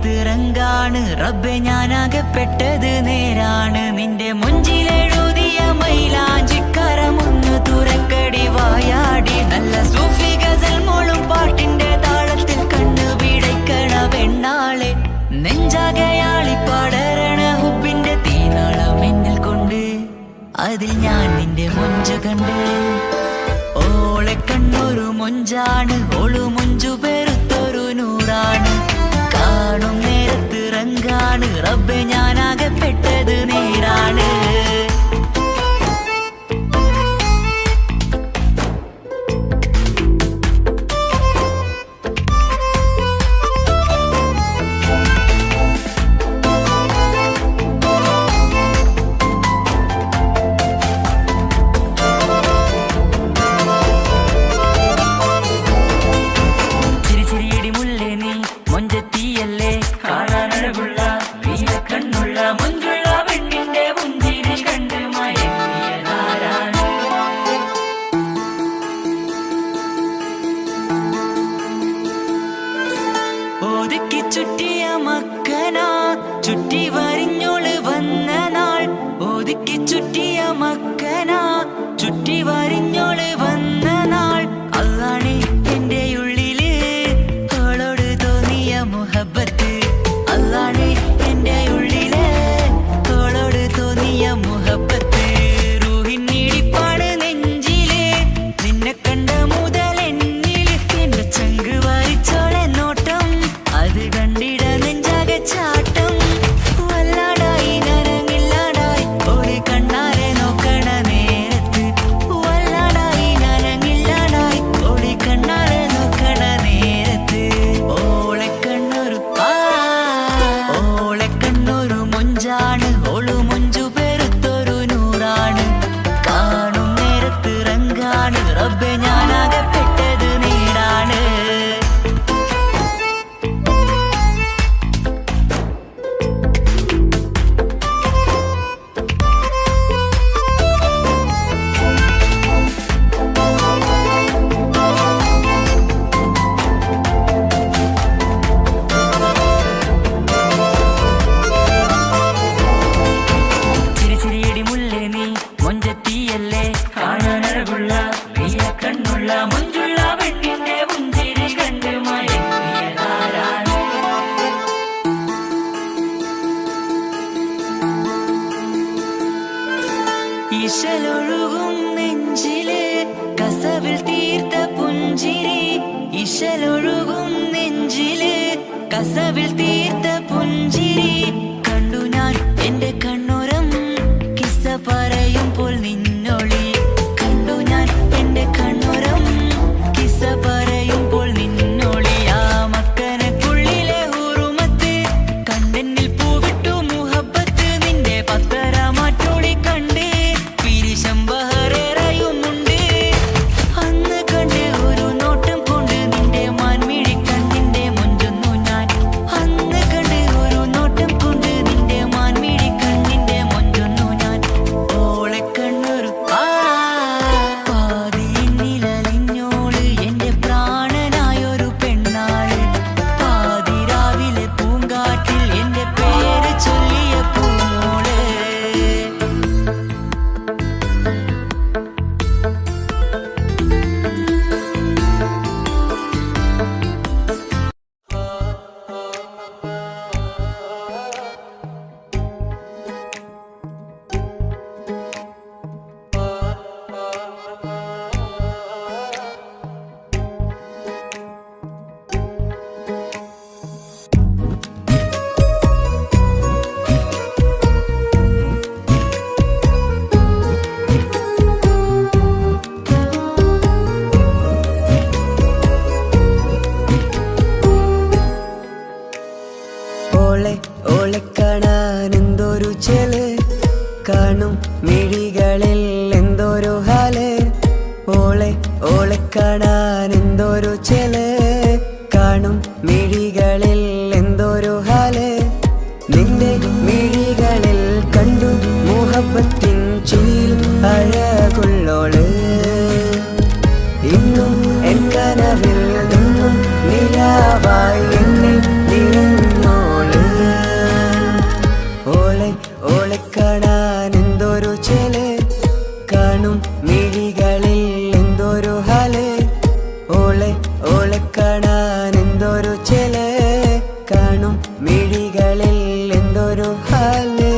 നേരത്തിറങ്കാണ് റബ്ബെ ഞാനാകപ്പെട്ടത് നേരാണ്. നിന്റെ മുഞ്ചിലെഴുതിയ മൈലാഞ്ചിക്കരമൊന്ന് തുറക്കടി വായാടി. നല്ല സൂഫി ഗസൽ മോളും പാട്ടിന്റെ താളത്തിൽ കണ്ണു പിടയ്ക്കണ പെണ്ണാളെ. നെഞ്ചാകയാളി പടരണ ഹുബിന്റെ തീനാളം എന്നിൽ കൊണ്ട് അതിൽ ഞാൻ നിന്റെ മൊഞ്ച് കണ്ട്. ഓളെ കണ്ണൊരു മൊഞ്ചാണ്, ഓളു മൊഞ്ചു പെരുത്തൊരു നൂറാണ്. കാണും നേരത്തിറങ്കാണ് റബ്ബെ ഞാനാകപ്പെട്ടത് നേരാണ്. ഒതുക്കി ചുറ്റിയ മക്കനാ ചുറ്റി വരിഞ്ഞോള് വന്ന നാൾ. ഒതുക്കി ചുറ്റിയ മക്കനാ ചുറ്റി വരിഞ്ഞോള് വന്ന നാൾ. അതാണ് എന്റെ ഉള്ളില് അവളോട് തോന്നിയ മുഹബത്ത്. അതാണ് എന്റെ ഉള്ളില് അവളോട് തോന്നിയ മുഹബത്ത്. റൂഹിന്നിടിപ്പാണ് നെഞ്ചില് നിന്നെ കണ്ട മുതൽ എന്നില്. എന്റെ ചങ്ക് വാരിച്ചോളെ നോട്ടം അത് കണ്ടിട നെഞ്ചാകെ ചാട്ടം. വല്ലാടായി നനങ്ങില്ലാടായി ഓടി കണ്ണാരെ നോക്കണ നേരത്ത്. വല്ലാടായി നനങ്ങില്ലാടായി ഓടി കണ്ണാരെ നോക്കണ നേരത്ത്. ഓളെ കണ്ണൊരു മൊഞ്ചാണ്, ഓളു മൊഞ്ചു പെരുത്തൊരു നൂറാണ്. കാണും നേരത്തിറങ്കാണ് റബ്ബെ ഞാനാകപ്പെട്ടത് നേരാണ്. ഇശലൊഴുകും നെഞ്ചില് കസവിൽ തീർത്ത പുഞ്ചിരി. ഇശലൊഴുകും നെഞ്ചില് കസവിൽ തീർത്ത പുഞ്ചിരി. കണ്ടു ഞാൻ എന്റെ കണ്ണുരം കിസ്സ പറയുമ്പോൾ നിന്നൊളി. കണ്ടു ഞാൻ എന്റെ കണ്ണുരം കിസ്സ പറയുമ്പോൾ നിന്നൊളി. ആ മക്കനക്കുള്ളിലെ ഹുറുമത്ത് കണ്ണെന്നിൽ പൂവിട്ടു മുഹബത്ത്. നിന്റെ പത്തര മാറ്റോളി കണ്ട് ബഹറേറയുമുണ്ട്. അന്ന് കണ്ട് ഒരു നോട്ടം കൊണ്ട് നിന്റെ മാൻമിഴി കണ്ണിന്റെ മൊഞ്ചൊന്നു ഞാൻ. അന്ന് കണ്ട് ഒരു നോട്ടം കൊണ്ട് നിന്റെ മാൻമിഴി കണ്ണിന്റെ മൊഞ്ചൊന്നു ഞാൻ. ഓളെ കണ്ണൊരു പാതിയിലലിഞ്ഞോള് എന്റെ പ്രാണനായൊരു പെണ്ണാള്. പാതിരാവിലെ പൂങ്കാറ്റിൽ എന്റെ പേര് ചൊല്ലിയ പൂമോള്. ഓളെ കാണാൻ എന്തൊരു ചെല്. കാണും മിഴികളിൽ എന്തൊരു ഹാല്. ഓളെ കാണാൻ എന്തൊരു ചെല്. കാണും മിഴികളിൽ എന്തൊരു ഹാല്. നിന്റെ മിഴികളിൽ കണ്ടു മുഹബത്തിൻ ചുയിൽ അഴകുള്ളോള്. ഇന്നും എൻ കനവിൽ നിന്നും നിലാവായി എന്നിൽ നിറഞ്ഞോള്. മിഴികളിൽ എന്തൊരു ഹാല്.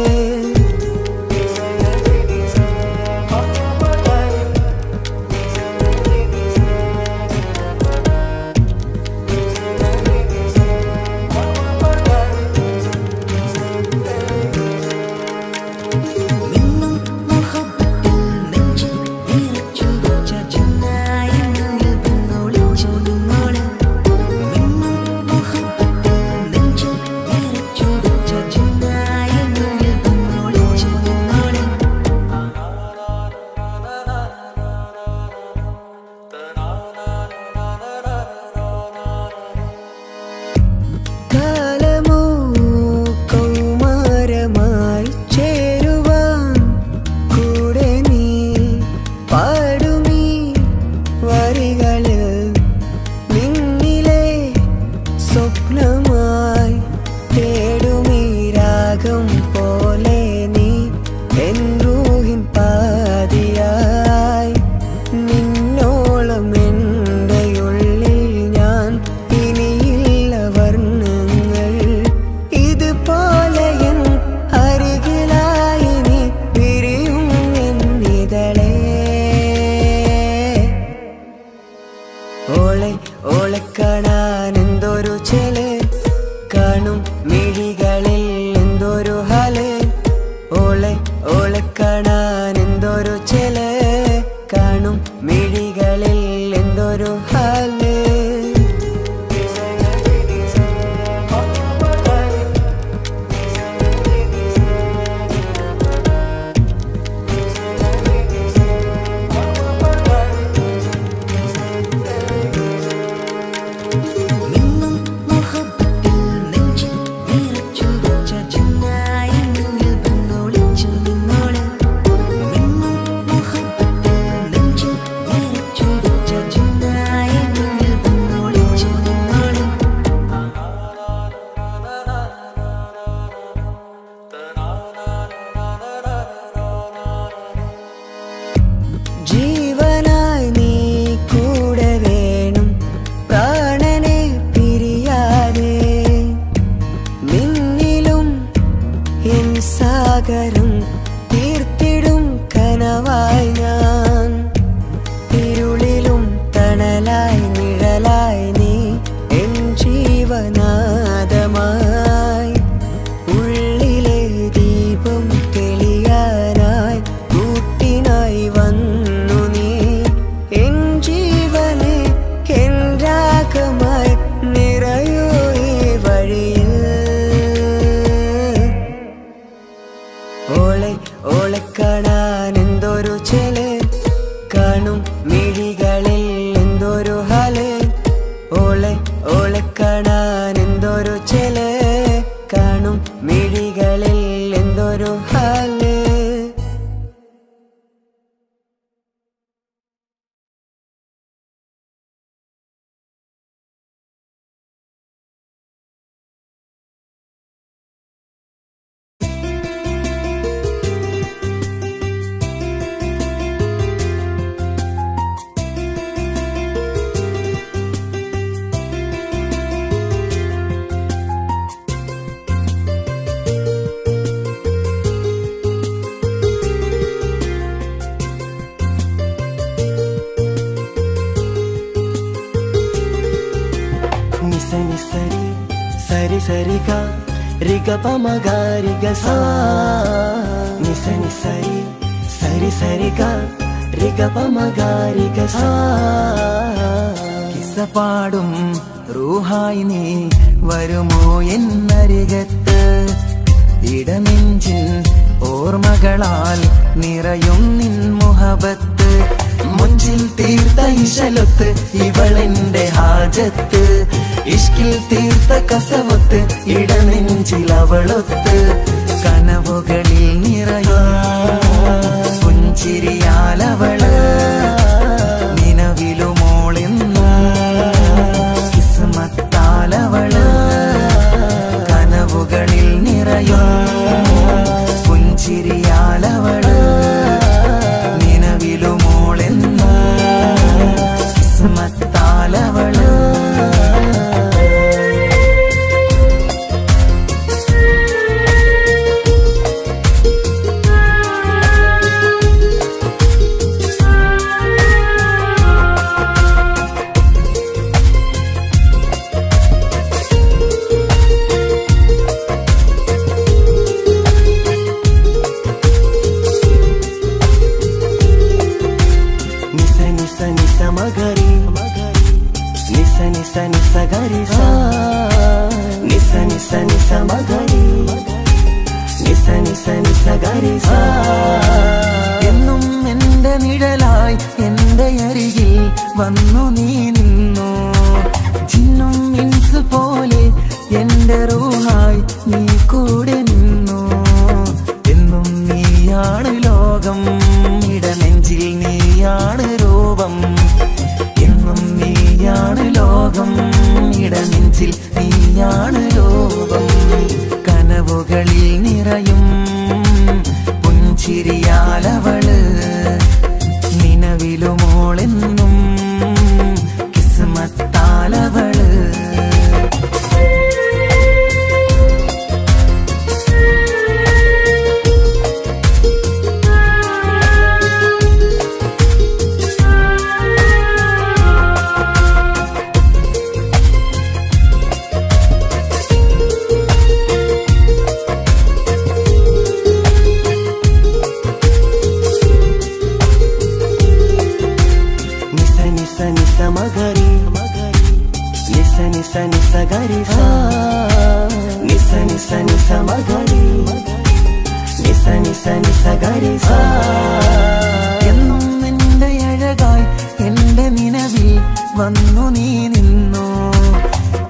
ഓളെ കാണാൻ എന്തൊരു ചെല്, കാണും മിഴികളിൽ എന്തൊരു ഹാല്. ഓളെ കാണാൻ എന്തൊരു ചെല്, കാണും മിഴികളിൽ എന്തൊരു ഹാല്. ജീവനായി നീ കൂടെ വേണം, പ്രാണനെ പിരിയാതെ. നിന്നിലും എൻ സാഗരം തീർത്തിടും കനവായി ഞാൻ. ഇരുളിലും തണലായി നിഴലായി നീ എൻ ജീവനാദമായി. ഉള്ളിലെ ദീപം തെളിയാനായി കൂട്ടിനായി വന്നു നീ. എൻ ജീവനെ എൻ രാഗമായി നിറയൂ ഈ വഴിയിൽ. ഓളെ കാണാൻ എന്തൊരു ചെല്, കാണും മിഴികളിൽ എന്തൊരു ഹാല്. ഓളെ കാണാൻ എന്തൊരു ചെല്, കാണും മിഴികളിൽ എന്തൊരു ഹാല്. నిసని సరి సరి సరిగా రిగ పమగారిగ సా. నిసని సరి సరి సరిగా రిగ పమగారిగ సా. കിസ്സപാടും റൂഹായി നീ വരുമോ എന്നരികത്ത്. ഇടനെഞ്ചിൻ ഓർമ്മകളാൽ നിറയും നിൻ മുഹബത്ത്. മുഞ്ചിൽ തീർത്ത ഇശലൊത്ത് ഇവളെന്റെ ഹാജത്ത്. ഇഷ്കിൽ തീർത്ത കസവത്ത് ഇടനെഞ്ചിൽ അവളൊത്ത്. കനവുകളിൽ നിറയും പുഞ്ചിരിയാലവള് നിലവിലുമോളെന്ന് കിസ്മത്താലവള്. കനവുകളിൽ നിറയും പുഞ്ചിരിയാലവള് നിലവിലുമോളെന്ന് കിസ്മത്താലവള്. നിസ മഗരി നിസ നിസ നിസ ഗരി സാ. എന്നും എന്റെ നിഴലായി എന്റെ അരികിൽ വന്നു നീ നിന്നു. ജിന്നും ഇൻസ് പോലെ എന്റെ റൂഹായി നീ കൂടെ നിന്നു. എന്നും നീയാണ് ലോകം, ഇടനെഞ്ചിൽ നീയാണ് രൂപം. എന്നും നീയാണ് ലോകം, ഇടനെഞ്ചിൽ നീയാണ് രൂപം. കനവുകളിൽ നിറയും പുഞ്ചിരിയാലവള്, നിലവിലുമോളെന്നും കിസ്മത്താലവള്. മഗരി നിസ നിസ നിസ ഗരി സാ. നിസ നിസ നിസ മഗരി നിസ നിസ നിസ ഗരി സാ. എന്നും നിന്റെ അഴകായി എന്റെ നിലവിൽ വന്നു നീ നിന്നു.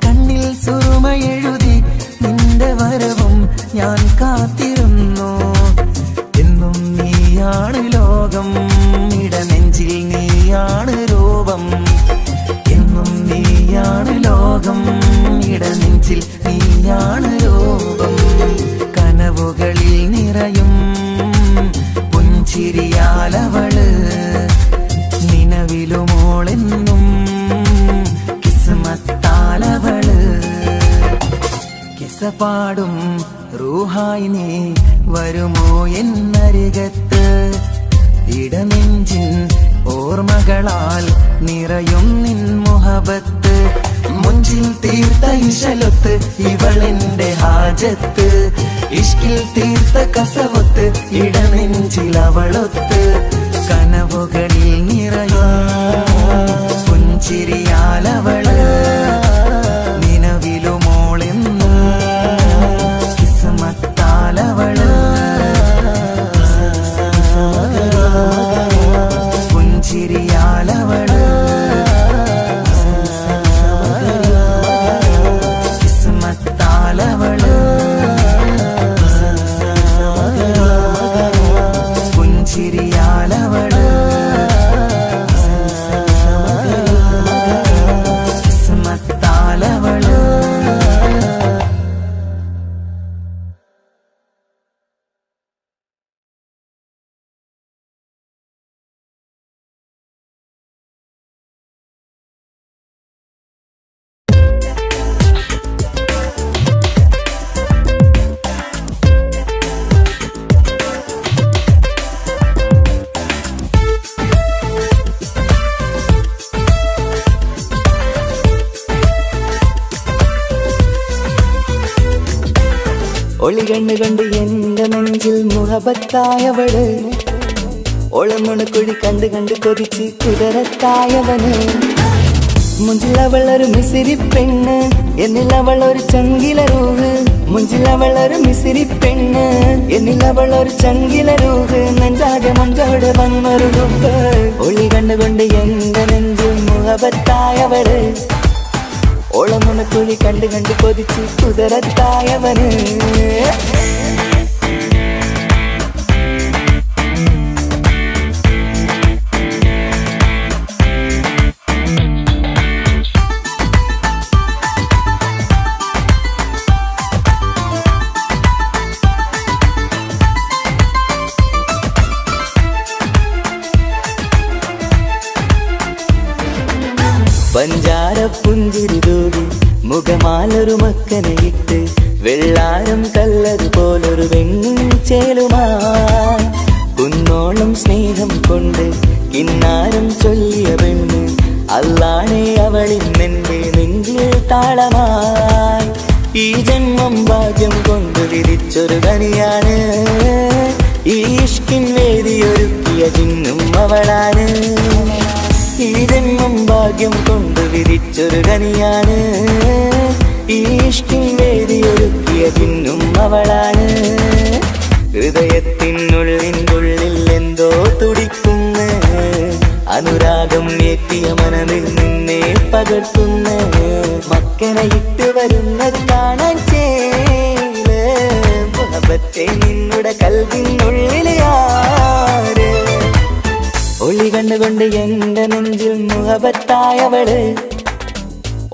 കണ്ണിൽ സുറുമ എഴുതി നിന്റെ വരവും ഞാൻ കാത്തിരുന്നു. എന്നും നീയാണ് ലോകം, ഇടനെഞ്ചിൽ നീയാണ് രൂപം. എന്നും നീയാണ് ലോകം, ഇടനെഞ്ചിൽ നീയാണ് രൂപം. കനവുകളിൽ നിറയും പുഞ്ചിരിയാലവള്, നിലവിലുമോളെന്നും കിസ്മത്താലവള്. കിസപാടും റൂഹായി നീ വരുമോ എന്നരികത്ത്. ഇടനെഞ്ചിൻ ഓർമ്മകളാൽ നിറയും നിൻ മുഹബത്ത്. മുഞ്ചിൽ തീർത്ത ഇശലൊത്ത് ഇവളെന്റെ ഹാജത്ത്. ഇഷ്കിൽ തീർത്ത കസവത്ത് ഇടനെഞ്ചിൽ അവളൊത്ത്. കനവുകളിൽ നിറയും പുഞ്ചിരിയാലവള്, നിലവിലുമോളെന്നും കിസ്മത്താലവള്. പുഞ്ചിരിയാലവള്, കിസ്മത്താലവള്. പുഞ്ചിരിയാലവള്, കിസ്മത്താലവള്. ഒളികണ്ണ് കണ്ട് എന്റെ നെഞ്ചിൽ മുഹബത്തായവള്. ഒളമുണക്കുഴി കണ്ട് കണ്ട് കൊതിച്ച് കുതിരത്തായവന്. മുഞ്ചിലവളൊരു മിസിരി പെണ്ണ്, എന്നിലവളൊരു ചങ്കിലരൂഹ്. മുഞ്ചിലവളൊരു മിസിരി പെണ്ണ്, എന്നിലവളൊരു ചങ്കിലരൂഹ്. നെഞ്ചാകെ മഞ്ചോട് വന്നൊരു രൂപ്. ഒളി കണ്ടുകൊണ്ട് എന്റെ നെഞ്ചിൽ മുഹബത്തായവള്. ഓളമുണക്കുഴി കണ്ട് കണ്ട് കൊതിച്ച് കുതിരത്തായവന്. പഞ്ചാര പുഞ്ചിരി തൂകി മുഖമാലൊരു മക്കനയിട്ട്. വെള്ളാരം കല്ലതുപോലൊരു വെണ്ണും ചേലുമായി. കുന്നോളം സ്നേഹം കൊണ്ട് കിന്നാരം ചൊല്ലിയ പെണ്ണ്. അല്ലാണേ അവളിന്നെന്റെ നെഞ്ചിൽ താളമായി. ഈ ജന്മം ഭാഗ്യം കൊണ്ട് വിരിച്ചൊരു കനിയാണ്. ഈ ഇഷ്കിൻ വേദിയൊരുക്കിയ ജിന്നും അവളാണ്. ഈ ജന്മം ഭാഗ്യം കൊണ്ട് വിരിച്ചൊരു കനിയാണ്. ഈ ഇഷ്കിൻ വേദിയൊരുക്കിയ കൂടിയ പിന്നും അവളാണ്. ഹൃദയത്തിനുള്ളിനുള്ളിൽ എന്തോ തുടിക്കുന്ന അനുരാഗം ഏറ്റിയ മനമിൽ നിന്നെ പകർത്തുന്ന മക്കനെ ഇട്ട് വരുന്നത് കാണാൻ ചേല് മുഹബത്തെ നിന്നുടെ കൽവിനുള്ളിലെ ആര്. ഒളി കണ്ടുകൊണ്ട് എന്റെ നെഞ്ചിൽ മുഹബത്തായവള്,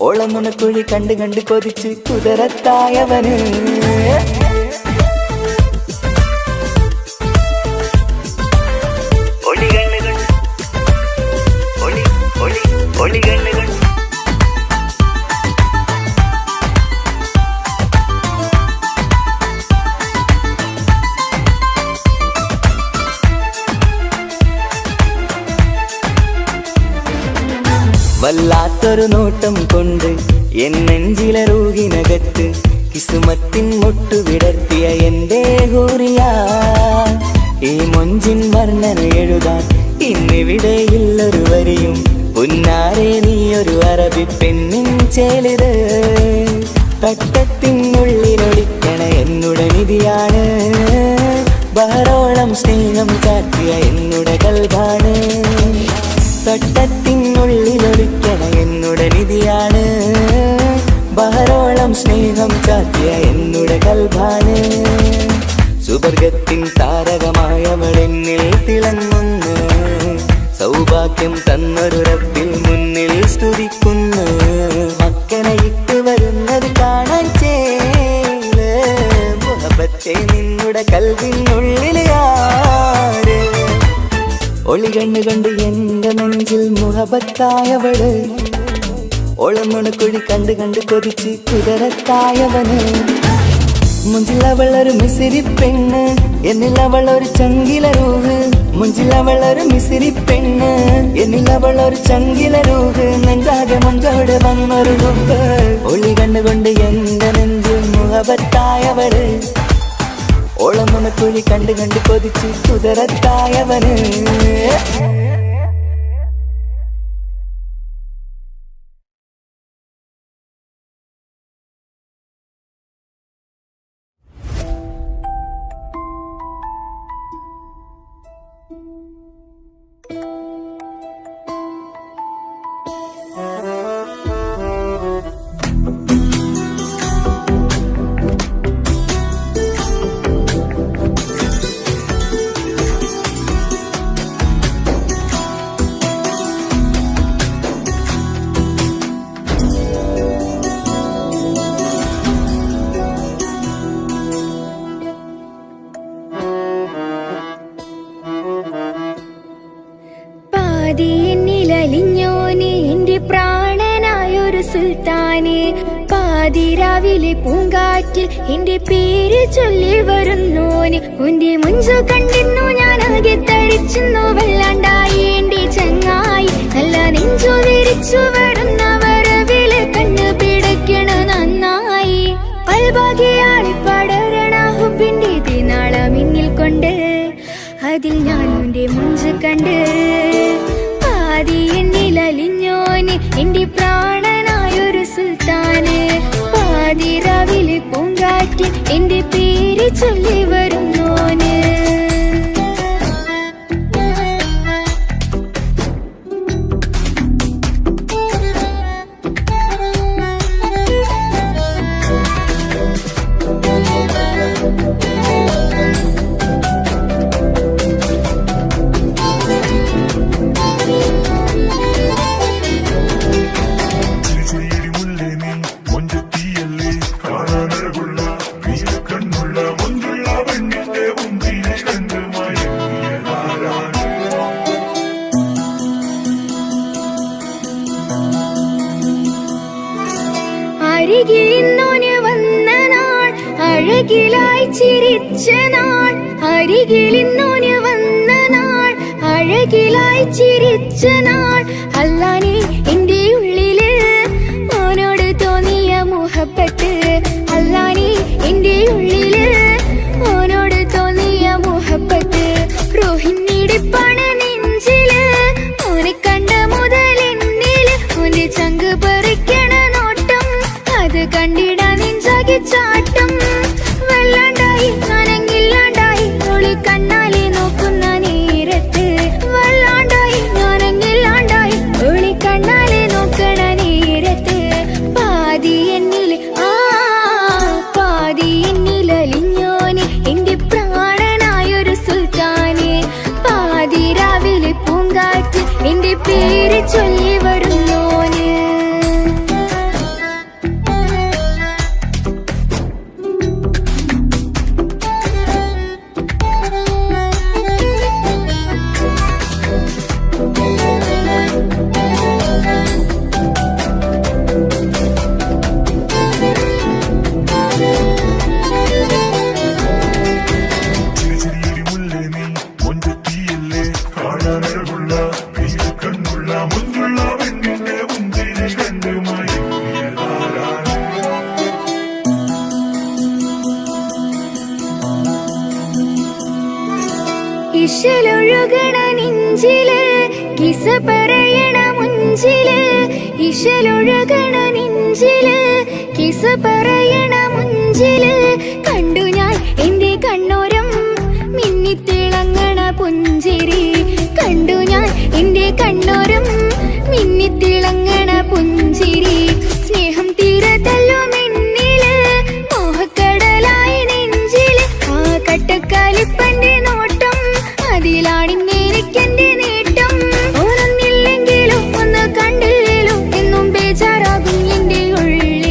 ഓളം നുണക്കുഴി കണ്ട് കണ്ട് കൊതിച്ച് കുതിരത്തായവന്. വല്ലാത്തൊരു നോട്ടം കൊണ്ട് എൻ നെഞ്ചിലെ റൂഹിനകത്ത് കിസുമത്തിൻ മുട്ടു വിടർത്തിയ എന്റെ ഹൂറിയ. ഈ മൊഞ്ചിൻ വർണ്ണന എഴുതാൻ ഇന്നിവിടെയില്ലൊരു വരിയും. പുന്നാരെ നീയൊരു അറബി പെണ്ണിൻ ചേലിത്. തട്ടത്തിനുള്ളിലൊളിക്കണ എന്നുടെ നിധിയാണ്, ബഹറോളം സ്നേഹം കാട്ടിയ എന്നുടെ കൽബാണ്. തട്ടത്തിനുള്ളിലൊളിക്കണ എന്നുടെ നിധിയാണ്, ബഹറോളം സ്നേഹം കാട്ടിയ എന്നുടെ കൽബാണ്. സുവർഗത്തിൻ താരകമായവളെന്നിൽ തിളങ്ങുന്നു, സൗഭാഗ്യം തന്നൊരു റബ്ബിൽ മുന്നിൽ സ്തുതിക്കുന്നു. മക്കനെ ഇട്ട് വരുന്നത് കാണാൻ ചേല് മുഹബത്തെ നിന്നുടെ കൽവിനുള്ളിലെ ആര്. ഒളി കണ്ട് എന്റെ നെഞ്ചിൽ മുഹബത്തായവള്, ഓളം നുണക്കുഴി കണ്ട് കണ്ട് കൊതിച്ച് കുതിരത്തായവന്. മുഞ്ചിലവളൊരു മിസിരി പെണ്ണ്, എന്നിലവളൊരു ചങ്കില രൂഹ്. മുഞ്ചിലവളൊരു മിസിരി പെണ്ണ്, എന്നിലവളൊരു ചങ്കില രൂഹ്. നെഞ്ചാകെ മഞ്ചോട് വന്നൊരു രൂപ്. ഒളി കണ്ടുകൊണ്ട് എന്റെ നെഞ്ചിൽ മുഹബത്തായവള്, ഓളം നുണക്കുഴി കണ്ട് കണ്ട് കൊതിച്ച് കുതിരത്തായവന്. എന്നിലലിഞ്ഞോന് എന്റെ പ്രാണനായൊരു സുൽത്താന്. പാതിരാവിലെ പൂങ്കാറ്റിൽ എന്റെ പേര് ചൊല്ലി വരുന്നോന്. ഉന്റെ മുഞ്ചു കണ്ടിരുന്നു ഞാനാകെ തരിച്ചു വല്ലാണ്ടായി എന്റെ ചങ്ങായി. നല്ല നെഞ്ചു വിരിച്ചു വരുന്ന വരവില് കണ്ണു പിടയ്ക്കണ നന്നായി. പൽഭാഗ്യാളി പടരണ ഹുബിന്റെ തിനാള മിന്നിൽ കൊണ്ട് അതിൽ ഞാനുന്റെ മുഞ്ചു കണ്ട്. പാതി എന്നിലലിഞ്ഞോന് എന്റെ പ്രാണനായൊരു സുൽത്താന്. പാതിരാവിലെ പൂങ്കാറ്റിൽ എന്റെ പേര് ചൊല്ലി വരുന്നോന്. അരികിലിന്നോന് വന്ന നാൾ, അഴകിലായി ചിരിച്ച നാൾ. അരികിലിന്നോന് വന്ന നാൾ, അഴകിലായി ചിരിച്ച നാൾ. അല്ലാനെ എന്റെ ഉള്ളില് ഓനോട് തോന്നിയ മുഹബത്ത്. അല്ലാനെ എന്റെ ഉള്ളില് ഓനോട് തോന്നിയ മുഹബത്ത്. റോഹിണിടിപ്പാണ് നെഞ്ചില്, ഓനെ കണ്ട മുതൽ എന്നില് ഓന്റെ ചങ്ക് പറിക്കണ നോട്ടം. അത് കണ്ടിട നെഞ്ചാകെ ചാട്ടം. ഇശലൊഴുകണ നെഞ്ചില് കിസ പറയണ മുഞ്ചില് ഇശലൊഴുകണ നെഞ്ചില് കിസ പറയണ മുഞ്ചില് കണ്ടു ഞാൻ എന്റെ കണ്ണോരം മിന്നിത്തിളങ്ങണ പുഞ്ചിരി കണ്ടു ഞാൻ എന്റെ കണ്ണോരം മിന്നിത്തിളങ്ങണ പുഞ്ചിരി സ്നേഹം തീരതല്ലും എന്നില് മോഹക്കടലായി നെഞ്ചില് ആ കട്ടക്കാലിപ്പന്റെ നോട്ടം അതിലാണിന്നെനിക്കെന്റെ നേട്ടം ഓനൊന്നില്ലെങ്കിലും ഒന്ന് കണ്ടില്ലേലും എന്നും ബേജാറാകും എന്റെ ഉള്ളിൽ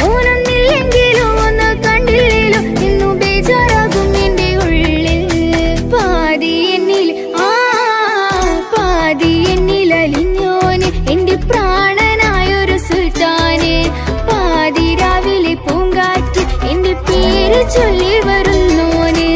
ഓനൊന്നില്ലെങ്കിലും ഒന്ന് കണ്ടില്ലേലും എന്നും ബേജാറാകും എന്റെ ഉള്ളിൽ പാതി എന്നിൽ പാതി എന്നിൽ അലിഞ്ഞോന് എന്റെ പ്രാണനായൊരു സുൽത്താന് പാതി രാവിലെ പൂങ്കാറ്റ് എന്റെ പേര് ചൊല്ലി വരുന്നോന്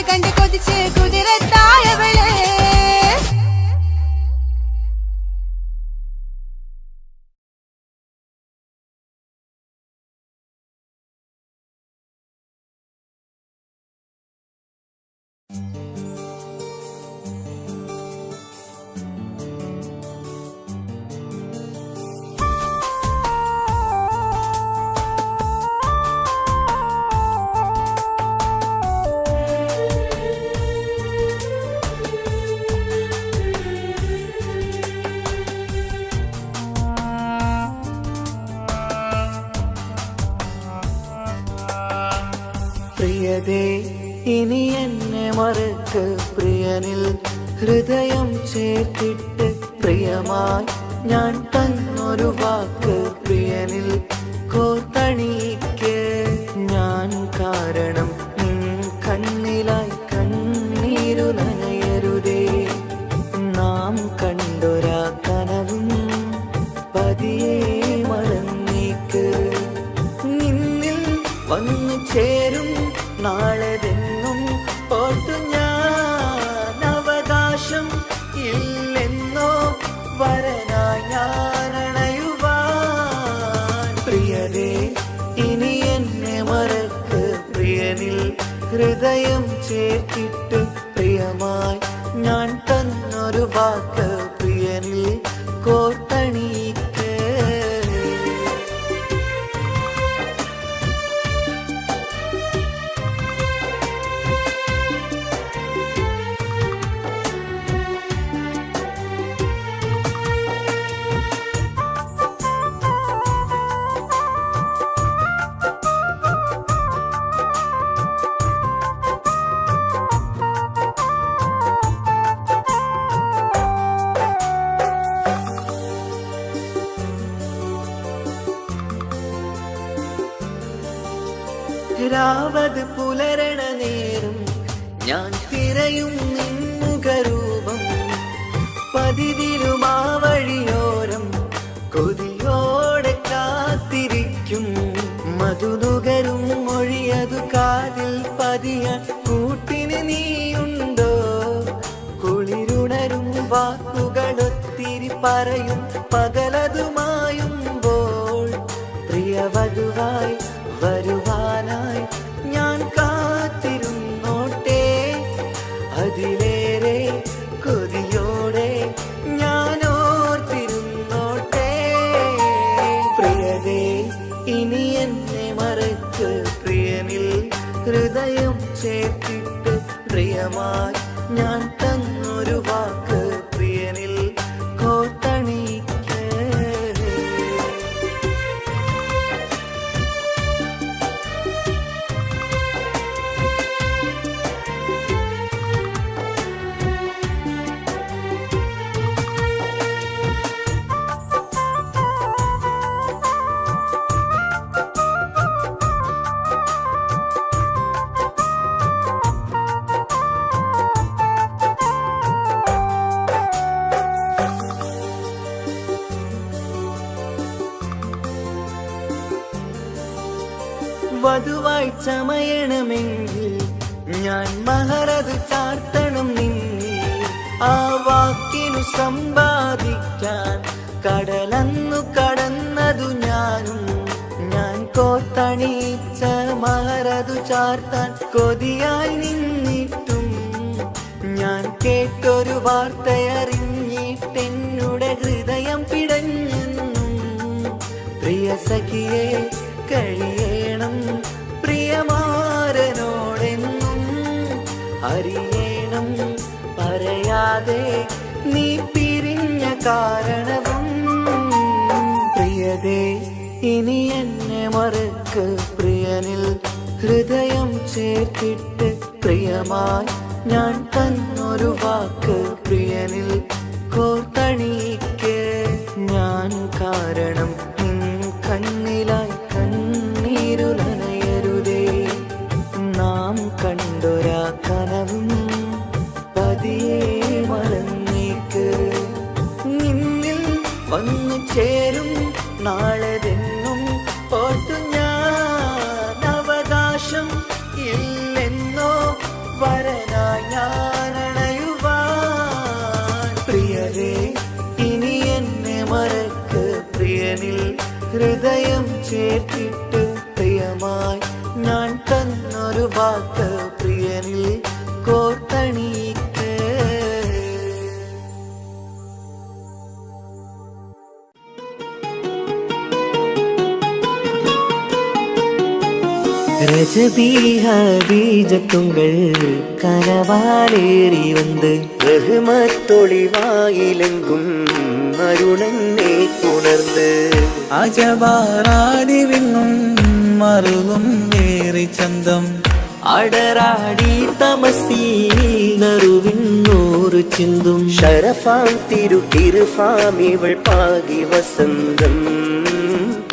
കണ്ട് കൊതിച്ച് കുതിരത്തായവളെ. പ്രിയതേ ഇനി എന്നെ മറക്ക് പ്രിയനിൽ ഹൃദയം ചേർത്തിട്ട് പ്രിയമായി ഞാൻ തന്നൊരു വാക്ക് പ്രിയനിൽ കോർത്തണിക്ക് ഞാൻ കാരണം നിൻ കണ്ണിലായി കണ്ണീരു നനയരുതേ നാം കണ്ടൊരാ കനവും പതിയെ മറന്നേക്ക് നിന്നിൽ വന്നു ചേരും നാളെതെന്നും ഓർത്തു ഞാൻ അവകാശം ഇല്ലെന്നോ വരനായി ഞാനണയുവാൻ പ്രിയരേ ഇനി എന്നെ മറക്ക് പ്രിയനിൽ ഹൃദയം ചേർത്തിട്ട് പ്രിയമായി ഞാൻ തന്നൊരു വാക്ക് പ്രിയനിൽ കോർത്തണിക്ക് രാവത് പുലരണ നേരം ഞാൻ തിരയും നിന്നുകരൂപം പതിവിലും ആ വഴിയോരം കൊതിയോടെ കാത്തിരിക്കും മധുനുകരും മൊഴിയതു കാതിൽ പതിയാൻ കൂട്ടിന് നീയുണ്ടോ കുളിരുണരും വാക്കുകളൊത്തിരി പറയും പകലതുമായുമ്പോൾ പ്രിയവധുവായി വരുവാനായി ഞാൻ കാത്തിരുന്നോട്ടെ അതിലേറെ കൊതിയോടെ ഞാൻ ഓർത്തിരുന്നോട്ടെ പ്രിയതേ ഇനി എന്നെ മറക്ക് പ്രിയനിൽ ഹൃദയം ചേർത്തിട്ട് പ്രിയമായി ഞാൻ തന്നൊരു വാക്ക് പ്രിയനിൽ കോർത്തണിക്ക് വധുവായി ചമയണമെങ്കിൽ ഞാൻ മഹറത് ചാർത്തണം നിന്നിൽ ആ വാക്കിനു സമ്പാദിക്കാൻ കടലന്നു കടന്നതു ഞാനും ഞാൻ കോർത്തണിച്ച മഹറതു ചാർത്താൻ കൊതിയായി നിന്നിട്ടും ഞാൻ കേട്ടൊരു വാർത്തയറിഞ്ഞിട്ടെന്നുടെ ഹൃദയം പിടഞ്ഞെന്നും പ്രിയ സഖിയെ കഴിയണം പ്രിയമാരനോടെന്നും അറിയണം പറയാതെ നീ പിരിഞ്ഞ കാരണവും പ്രിയതേ ഇനി എന്നെ മറക്ക് പ്രിയനിൽ ഹൃദയം ചേർത്തിട്ട് പ്രിയമായി ഞാൻ തന്നൊരു വാക്ക് പ്രിയനിൽ കോർത്തണിക്ക് ഞാൻ കാരണം നിൻ കണ്ണിലായി കണ്ണീരു നനയരുതേ നാം കണ്ടൊരാ കനവും പതിയെ മറന്നേക്ക് നിന്നിൽ വന്നു ചേരും നാളെതെന്നും ഓർത്തു ഞാൻ അവകാശം ഇല്ലെന്നോ വര ഹൃദയം ചേർത്തിട്ട് പ്രിയമായി ഞാൻ തന്നൊരു വാക്ക് പ്രിയനിൽ കോർത്തണിയിക്ക. ரஜபீஜத்துங்கள் கனவாலேறி வந்து ரஹ்மத்தொளிவாயிலெங்கும் அருணன்னே உணர்ந்து അജവാറാടി വിങ്ങും മറുകും ഏറി ചന്തം അടരാടി തമസീനറുവിന്നൂറ് ചിന്തും ഷറഫാം തിരുക്കിരുഫാം ഇവൾ പാകി വസന്തം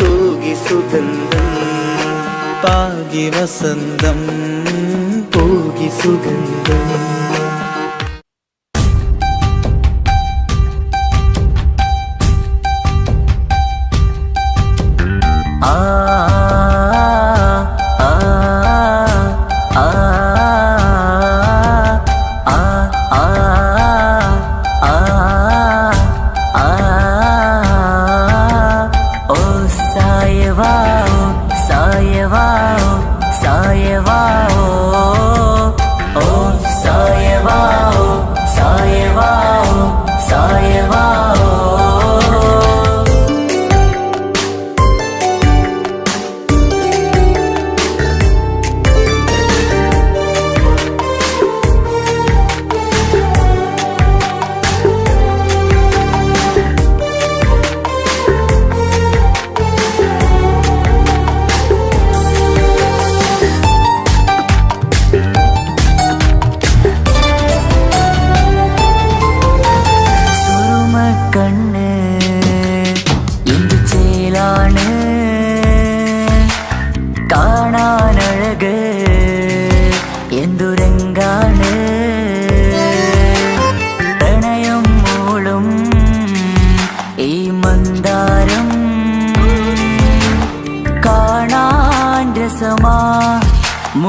തൂകി സുഗന്ധം പാകി വസന്തം പോകി സുഗന്ധം.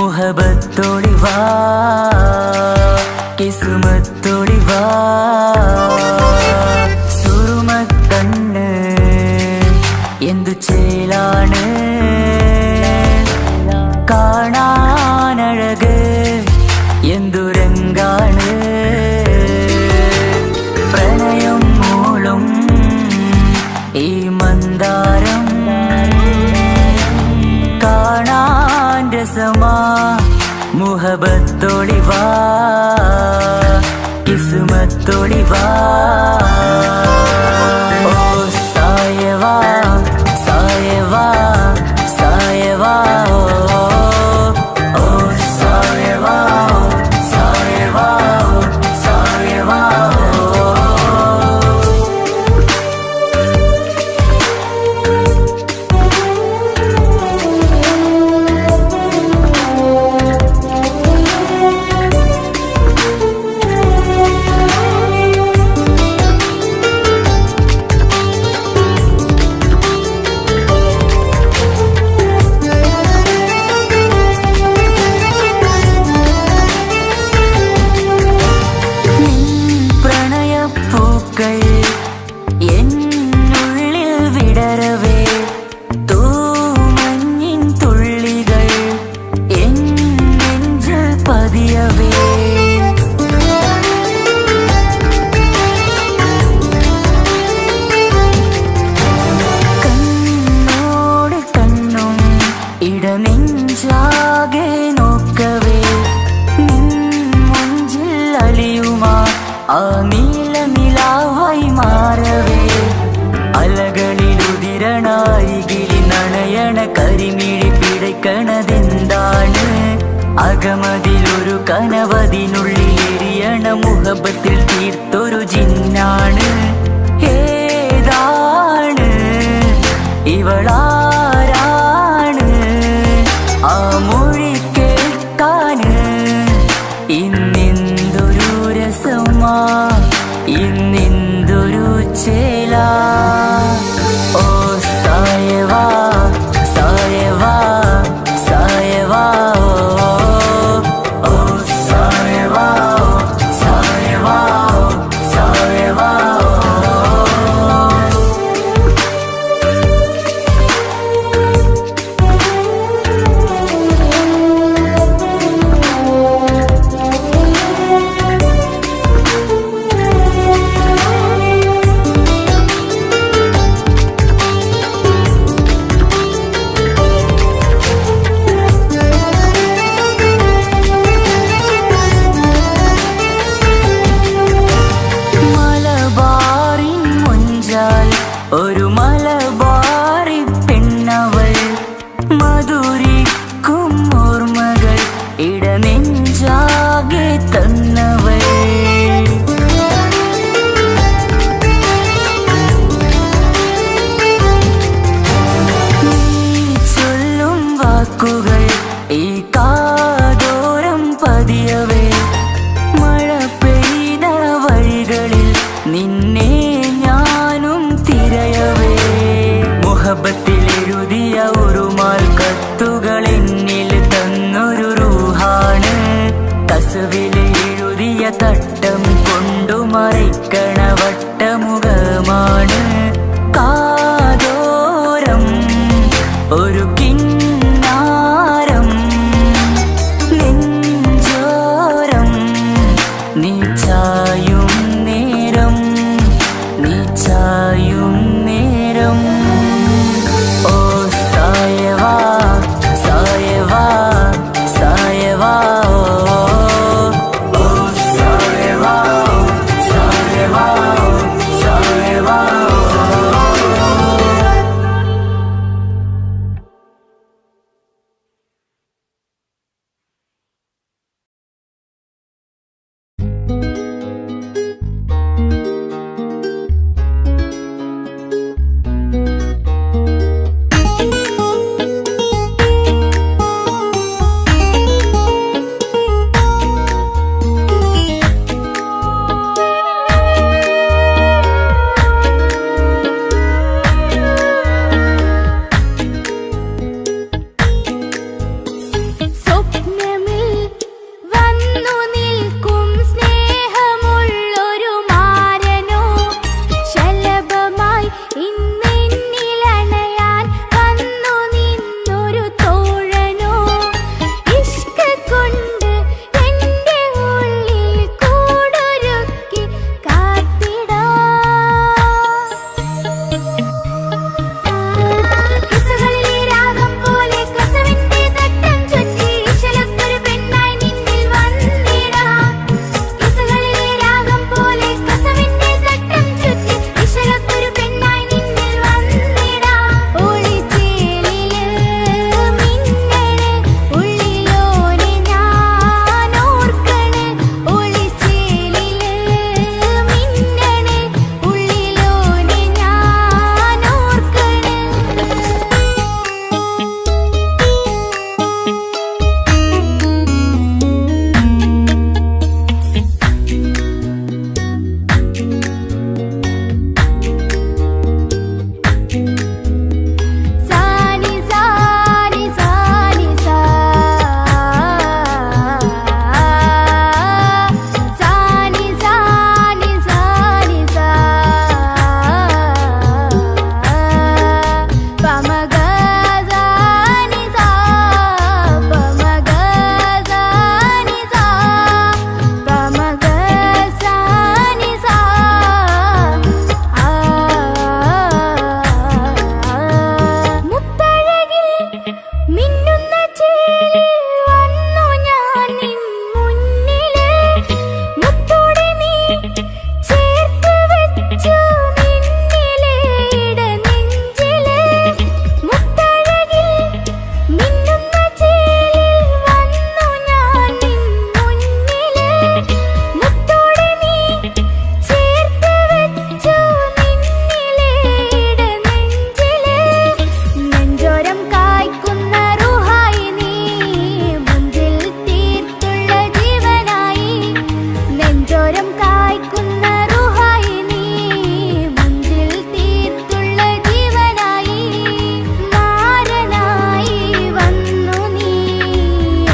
മുഹബത്തൊളിവാ കിസ്മത്തൊളിവാ സുറുമക്കണ്ണ് എന്തു ചേലാണ് കാണാനഴക് എന്തുരങ്കാണ് പ്രണയം മൂളും ഈ മന്ദാരം കാണാൻ രസമാ മുഹബത്തൊളിവാ കിസ്മത്തൊളിവാ ഓ സായവാ സായവാ സായവാ ഓ സായവാ സായവാ സായവാ അകമതിലൊരു കനവതിനുള്ളിലെരിയണ മുഹബത്തിൽ തീർത്തൊരു ജിന്നാണ് ഏതാണ് ഇവളാരാണ് ആ മൊഴി കേൾക്കാന് ഇന്നെന്തൊരു രസമാ ഇന്നെന്തൊരു ചേലാ ഓ സായവാ സായവാ സായവാ മറയ്ക്കണ വട്ടമുഖമാണ് കാതോരം ഒരു കിന്നാരം നെഞ്ചോരം നീ ചായും നേരം നീ ചായും നേരം ഓ സായവാ സായവാ സായവാ ഓ സായവാ സായവാ സായവാ സ്വപ്നമിൽ വന്നു നിൽക്കും സ്നേഹമുള്ളൊരു മാരനോ ശലഭമായി ഇന്നെന്നിലണയാൻ വന്നു നിന്നൊരു തോഴനോ ഇഷ്ക കൊണ്ട് എൻ്റെ ഉള്ളിൽ കൂടൊരുക്കി കിസ്സകളിലെ രാഗം പോലെ കസവിന്റെ തട്ടം ചുറ്റി ഇശലൊത്തൊരു പെണ്ണായി നിന്നിൽ വന്നിടാം കിസ്സകളിലെ രാഗം പോലെ കസവിന്റെ തട്ടം ചുറ്റി ഇശലൊത്തൊരു പെണ്ണായി നിന്നിൽ വന്നിടാം ഒളിച്ചേലില് മിന്നണ് ഉള്ളിലോനെ ഞാൻ ഓർക്കണ് ഒളിച്ചേലില് മിന്നണ് ഉള്ളിലോനെ ഞാൻ ഓർക്കണ് സാനി സാനി സാനി സാ സാനി സാനി സാനി സാ പമഗ സാനി സാ പമഗ സാനി സാ പമഗ സാനി സാ മുത്തഴകിൽ മിന്നുന്ന ചേലിൽ വന്നു ഞാൻ നിൻ മുന്നില് മുത്തോടെ നീ ചേർത്ത് വെച്ചു നിന്നിലേട നെഞ്ചില് മുത്തഴകിൽ മിന്നുന്ന ചേലിൽ വന്നു ഞാൻ നിൻ മുന്നില് മുത്തോടെ നീ ചേർത്ത് വെച്ചു നിന്നിലേട നെഞ്ചില് നെഞ്ചോരം കായ്ക്കുന്ന റുഹായി നീ മുഞ്ചിൽ തീർത്തുള്ള ജീവനായി നെഞ്ചോരം കായ്ക്കുന്ന റുഹായി നീ മുഞ്ചിൽ തീർത്തുള്ള ജീവനായി മാരനായി വന്നു നീ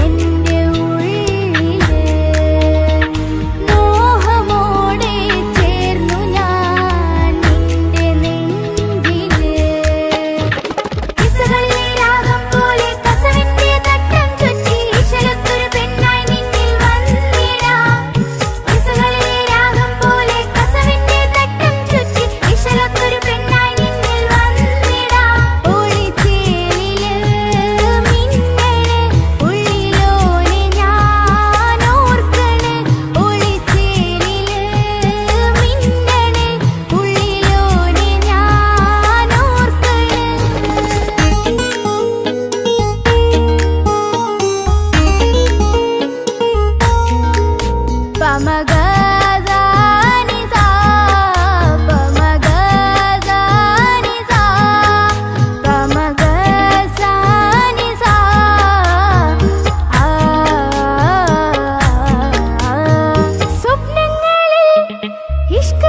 എൻ്റെ ഉള്ളില് മോഹമോടെ ചേർന്നു ഞാൻ നിന്റെ നെഞ്ചില് കിസ്സകളിലെ രാഗം പോലെ കസവിന്റെ തട്ടം ചുറ്റി ഇശലൊത്തൊരു പെണ്ണായി നിന്നിൽ വന്നിടാം കിസ്സകളിലെ രാഗം പോലെ കസവിന്റെ തട്ടം ചുറ്റി ഇശലൊത്തൊരു പെണ്ണായി നിന്നിൽ വന്നിടാം ഒളിച്ചേലില് മിന്നണ് ഉള്ളിലോനെ ഞാൻ ഓർക്കണ് ഒളിച്ചേലില് മിന്നണ് ഉള്ളിലോനെ ഞാൻ ഓർക്കണ് പമഗ സാനി സാ പമഗ സാനി സാ പമഗ സാനി സാ സ്വപ്നങ്ങളിൽ ഇഷ്ക